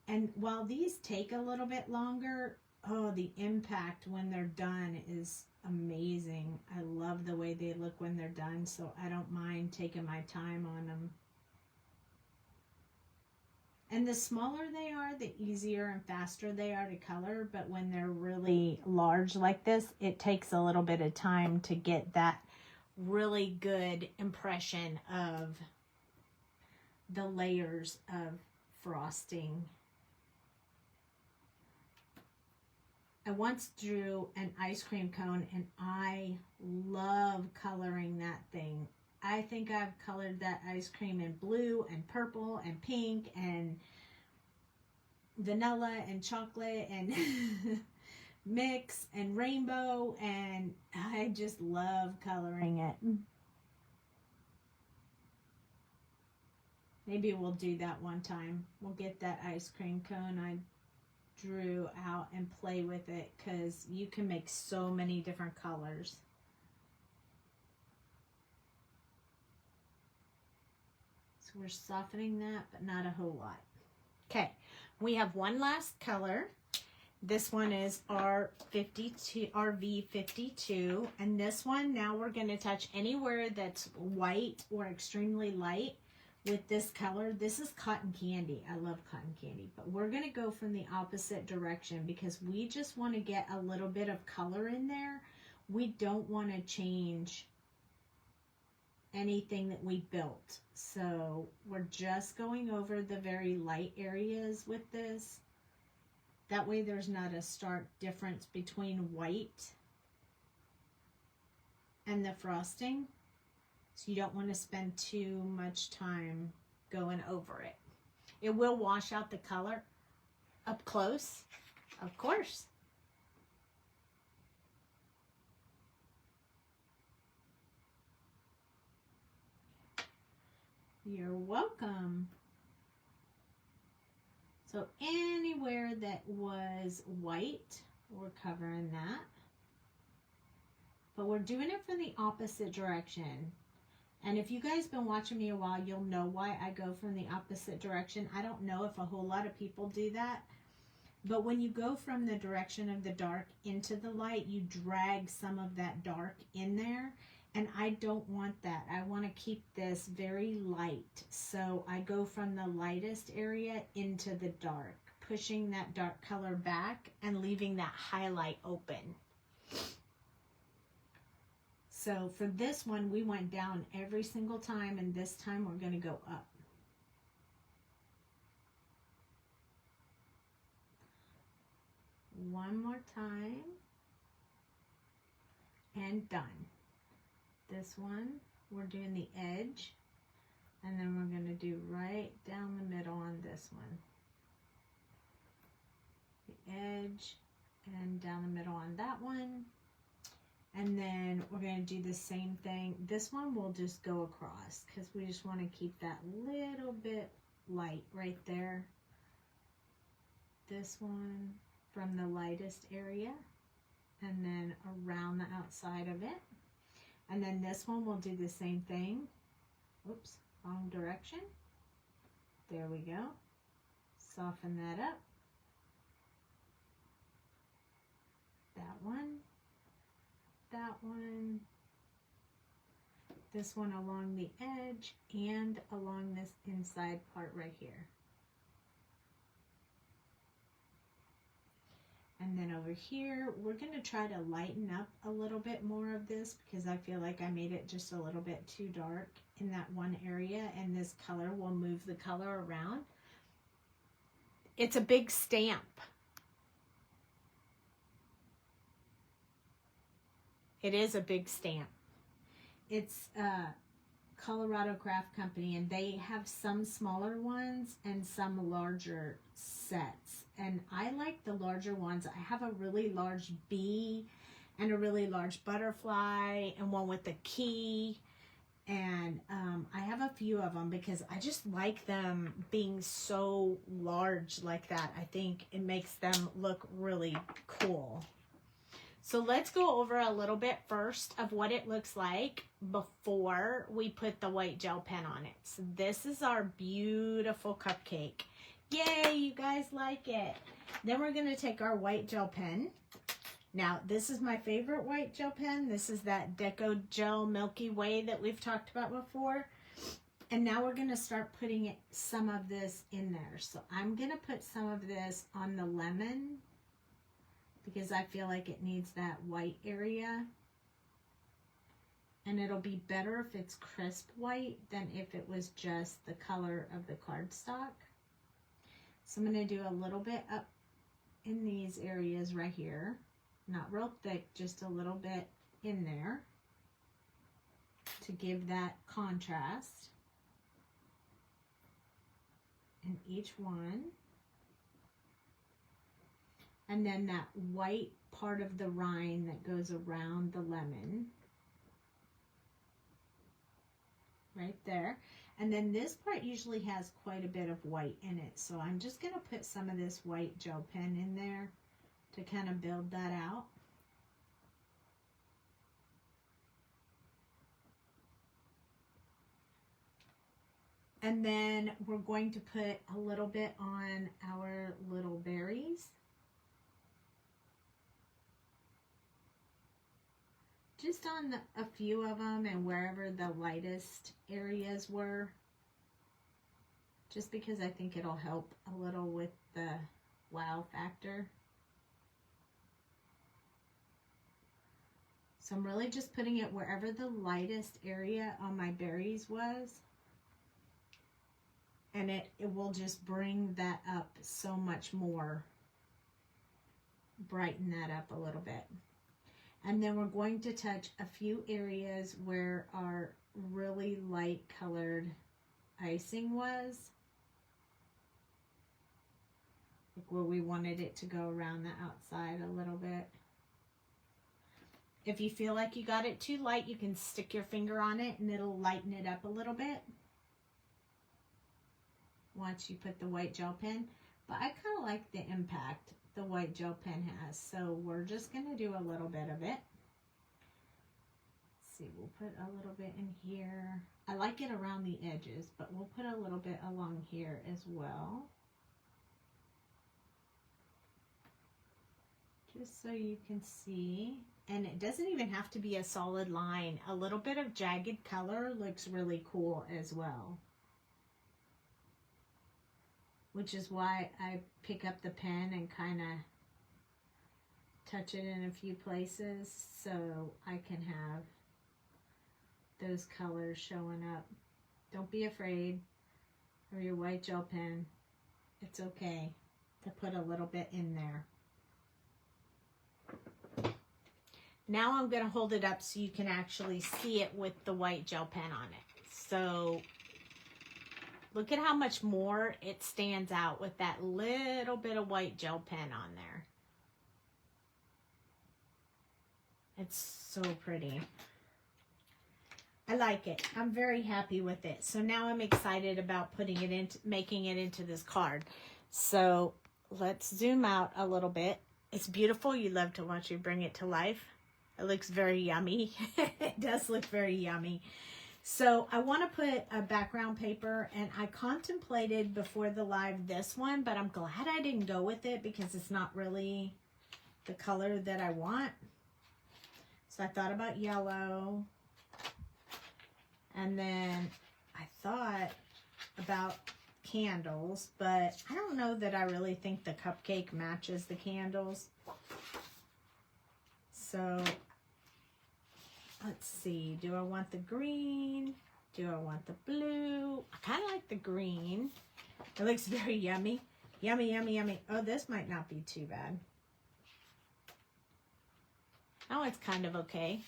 And while these take a little bit longer, oh, the impact when they're done is amazing. I love the way they look when they're done, so I don't mind taking my time on them. And the smaller they are, the easier and faster they are to color, but when they're really large like this, it takes a little bit of time to get that really good impression of the layers of frosting. I once drew an ice cream cone and I love coloring that thing. I think I've colored that ice cream in blue and purple and pink and vanilla and chocolate and mix and rainbow, and I just love coloring it. Maybe we'll do that one time. We'll get that ice cream cone I drew out and play with it, because you can make so many different colors. So we're softening that, but not a whole lot. Okay, we have one last color. This one is RV52, and this one, now we're going to touch anywhere that's white or extremely light with this color. This is cotton candy. I love cotton candy, but we're going to go from the opposite direction because we just want to get a little bit of color in there. We don't want to change anything that we built. So we're just going over the very light areas with this. That way there's not a stark difference between white and the frosting. So you don't want to spend too much time going over it. It will wash out the color up close, of course. You're welcome. So anywhere that was white, we're covering that. But we're doing it from the opposite direction. And if you guys been watching me a while, you'll know why I go from the opposite direction. I don't know if a whole lot of people do that. But when you go from the direction of the dark into the light, you drag some of that dark in there. And I don't want that. I want to keep this very light. So I go from the lightest area into the dark, pushing that dark color back and leaving that highlight open. So for this one, we went down every single time, and this time we're going to go up. One more time. And done. This one, we're doing the edge, and then we're going to do right down the middle on this one. The edge and down the middle on that one. And then we're going to do the same thing. This one we'll just go across because we just want to keep that little bit light right there. This one from the lightest area and then around the outside of it. And then this one we'll do the same thing. Oops, wrong direction. There we go. Soften that up. That one. That one, this one along the edge, and along this inside part right here. And then over here, we're going to try to lighten up a little bit more of this because I feel like I made it just a little bit too dark in that one area, and this color will move the color around. It's a big stamp. It is a big stamp. It's Colorado Craft Company, and they have some smaller ones and some larger sets. And I like the larger ones. I have a really large bee and a really large butterfly and one with a key. And I have a few of them because I just like them being so large like that. I think it makes them look really cool. So let's go over a little bit first of what it looks like before we put the white gel pen on it. So this is our beautiful cupcake. Yay, you guys like it. Then we're going to take our white gel pen. Now, this is my favorite white gel pen. This is that Deco Gel Milky Way that we've talked about before. And now we're going to start putting some of this in there. So I'm going to put some of this on the lemon, because I feel like it needs that white area. And it'll be better if it's crisp white than if it was just the color of the cardstock. So I'm going to do a little bit up in these areas right here. Not real thick, just a little bit in there to give that contrast in each one. And then that white part of the rind that goes around the lemon. Right there. And then this part usually has quite a bit of white in it. So I'm just going to put some of this white gel pen in there to kind of build that out. And then we're going to put a little bit on our little berries. Just on a few of them and wherever the lightest areas were. just because I think it'll help a little with the wow factor. So I'm really just putting it wherever the lightest area on my berries was. And it will just bring that up so much more. Brighten that up a little bit. And then we're going to touch a few areas where our really light colored icing was. Like where we wanted it to go around the outside a little bit. If you feel like you got it too light, you can stick your finger on it and it'll lighten it up a little bit once you put the white gel pen. But I kind of like the impact the white gel pen has, so we're just going to do a little bit of it. Let's see, we'll put a little bit in here. I like it around the edges, but we'll put a little bit along here as well. Just so you can see. And it doesn't even have to be a solid line. A little bit of jagged color looks really cool as well. Which is why I pick up the pen and kind of touch it in a few places so I can have those colors showing up. Don't be afraid of your white gel pen. It's okay to put a little bit in there. Now I'm going to hold it up so you can actually see it with the white gel pen on it. So look at how much more it stands out with that little bit of white gel pen on there. It's so pretty. I like it. I'm very happy with it. So now I'm excited about putting it into, making it into this card. So let's zoom out a little bit. It's beautiful. You love to watch you bring it to life. It looks very yummy. It does look very yummy. So I want to put a background paper, and I contemplated before the live this one, but I'm glad I didn't go with it because it's not really the color that I want. So I thought about yellow, and then I thought about candles, but I don't know that I really think the cupcake matches the candles. So let's see, do I want the green? Do I want the blue? I kind of like the green. It looks very yummy. Yummy, yummy, yummy. Oh, this might not be too bad. Oh, it's kind of okay.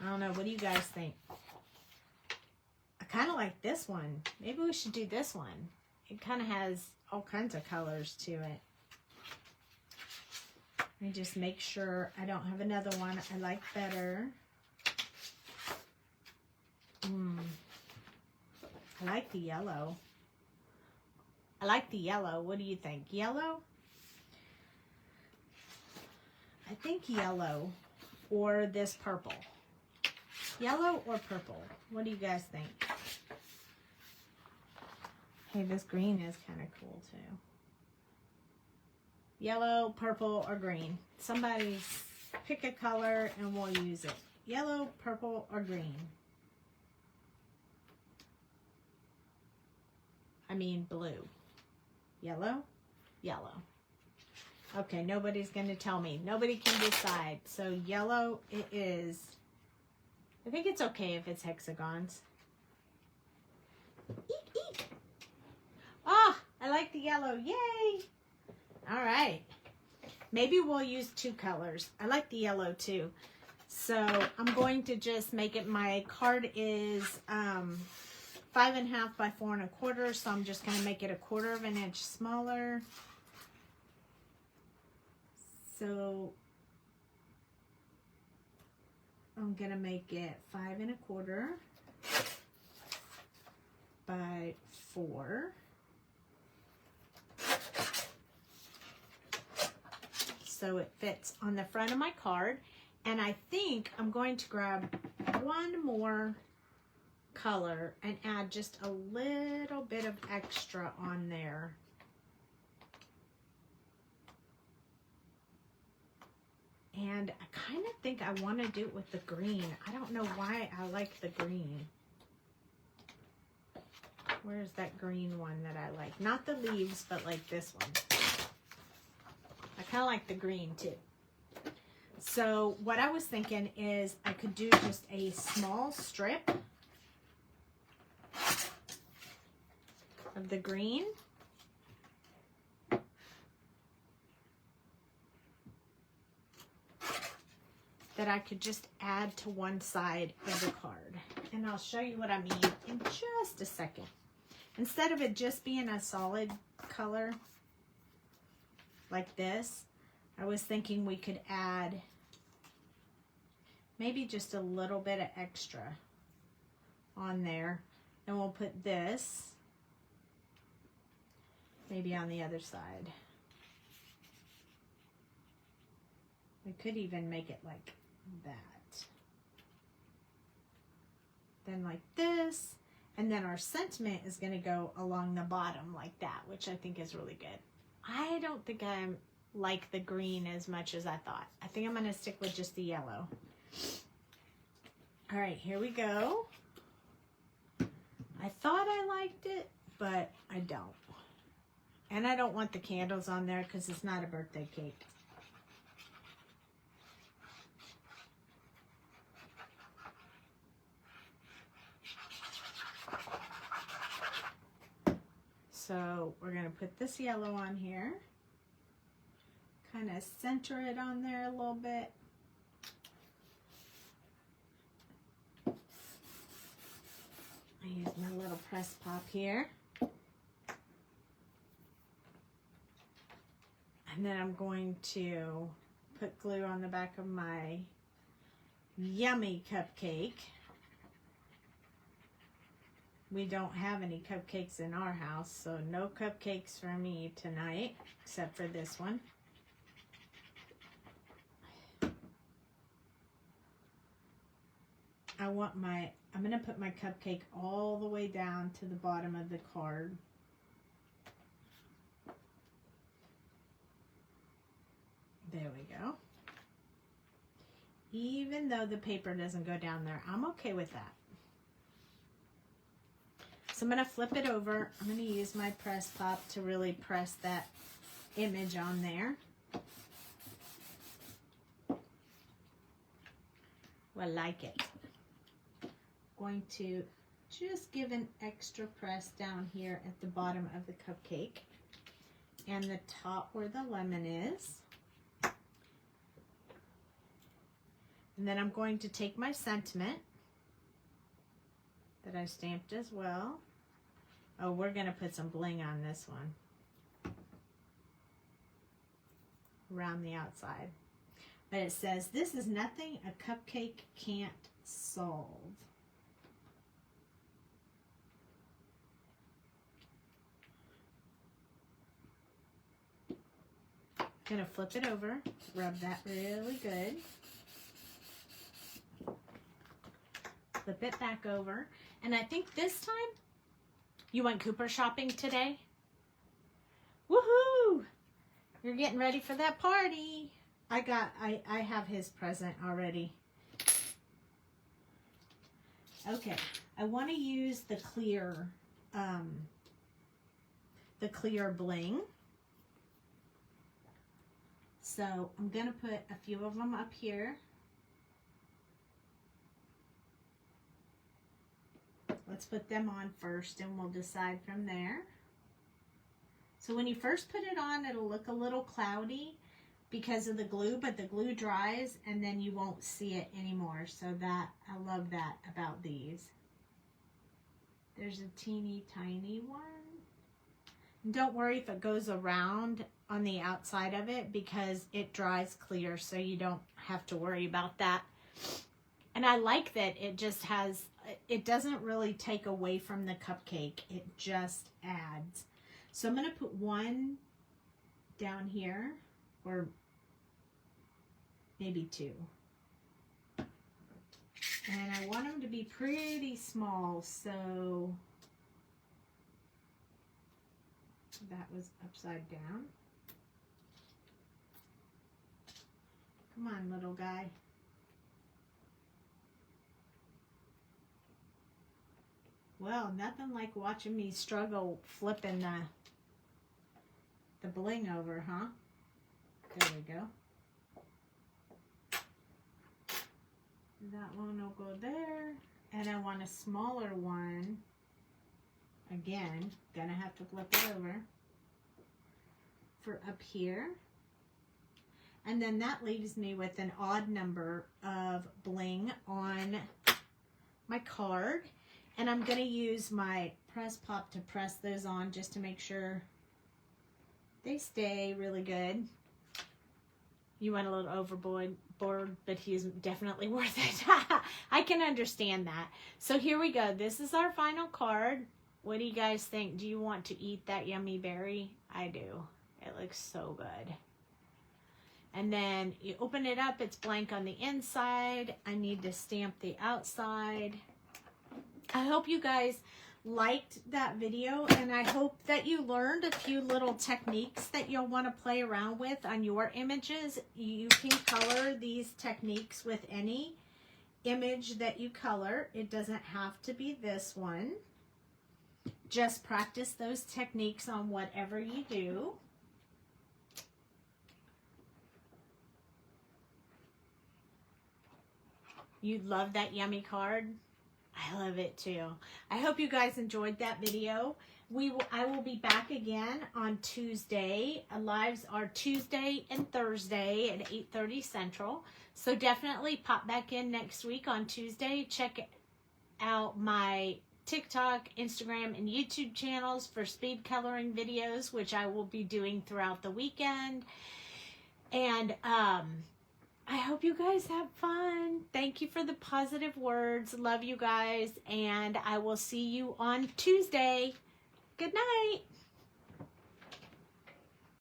I don't know. What do you guys think? I kind of like this one. Maybe we should do this one. It kind of has all kinds of colors to it. Let me just make sure I don't have another one I like better. I like the yellow. I like the yellow. What do you think? Yellow? I think yellow or this purple. Yellow or purple? What do you guys think? Hey, this green is kind of cool too. Yellow, purple, or green. Somebody pick a color and we'll use it. Yellow, purple, or green. I mean blue. Yellow? Yellow. Okay, nobody's going to tell me. Nobody can decide. So yellow it is. I think it's okay if it's hexagons. Eek, eek. Ah, I like the yellow. Yay! All right. Maybe we'll use two colors. I like the yellow too. So I'm going to just make it, my card is 5.5 by 4 1/4. So I'm just going to make it 1/4 of an inch smaller. So I'm going to make it 5 1/4 by 4. So it fits on the front of my card. And I think I'm going to grab one more color and add just a little bit of extra on there. And I kind of think I want to do it with the green. I don't know why I like the green. Where's that green one that I like? Not the leaves, but like this one. I kind of like the green too. So what I was thinking is I could do just a small strip of the green. That I could just add to one side of the card. And I'll show you what I mean in just a second. Instead of it just being a solid color like this, I was thinking we could add maybe just a little bit of extra on there. And we'll put this maybe on the other side. We could even make it like that. Then like this. And then our sentiment is going to go along the bottom like that, which I think is really good. I don't think I like the green as much as I thought. I think I'm going to stick with just the yellow. All right, here we go. I thought I liked it, but I don't. And I don't want the candles on there because it's not a birthday cake. So we're going to put this yellow on here. Kind of center it on there a little bit. I use my little press pop here. And then I'm going to put glue on the back of my yummy cupcake. We don't have any cupcakes in our house, so no cupcakes for me tonight, except for this one. I'm going to put my cupcake all the way down to the bottom of the card. There we go. Even though the paper doesn't go down there, I'm okay with that. So I'm going to flip it over. I'm going to use my press pop to really press that image on there. I like it. Going to just give an extra press down here at the bottom of the cupcake and the top where the lemon is. And then I'm going to take my sentiment that I stamped as well. Oh, we're going to put some bling on this one around the outside. But it says, "This is nothing a cupcake can't solve." I'm going to flip it over, rub that really good. Flip it back over. And I think this time, you went Cooper shopping today? Woohoo! You're getting ready for that party. I have his present already. Okay, I want to use the clear bling. So I'm going to put a few of them up here. Let's put them on first and we'll decide from there. So when you first put it on, it'll look a little cloudy because of the glue, but the glue dries and then you won't see it anymore. So that, I love that about these. There's a teeny tiny one. And don't worry if it goes around on the outside of it because it dries clear, so you don't have to worry about that. And I like that it just has, it doesn't really take away from the cupcake. It just adds. So I'm going to put one down here, or maybe two. And I want them to be pretty small, so that was upside down. Come on, little guy. Well, nothing like watching me struggle flipping the bling over, huh? There we go. That one will go there. And I want a smaller one. Again, gonna have to flip it over for up here. And then that leaves me with an odd number of bling on my card. And I'm gonna use my press pop to press those on just to make sure they stay really good. You went a little overboard, but he's definitely worth it. I can understand that. So here we go. This is our final card. What do you guys think? Do you want to eat that yummy berry? I do. It looks so good. And then you open it up. It's blank on the inside. I need to stamp the outside. I hope you guys liked that video, and I hope that you learned a few little techniques that you'll want to play around with on your images. You can color these techniques with any image that you color. It doesn't have to be this one. Just practice those techniques on whatever you do. You love that yummy card? I love it too. I hope you guys enjoyed that video. I will be back again on Tuesday. Lives are Tuesday and Thursday at 8:30 Central. So definitely pop back in next week on Tuesday. Check out my TikTok, Instagram, and YouTube channels for speed coloring videos, which I will be doing throughout the weekend. And I hope you guys have fun. Thank you for the positive words. Love you guys. And I will see you on Tuesday. Good night.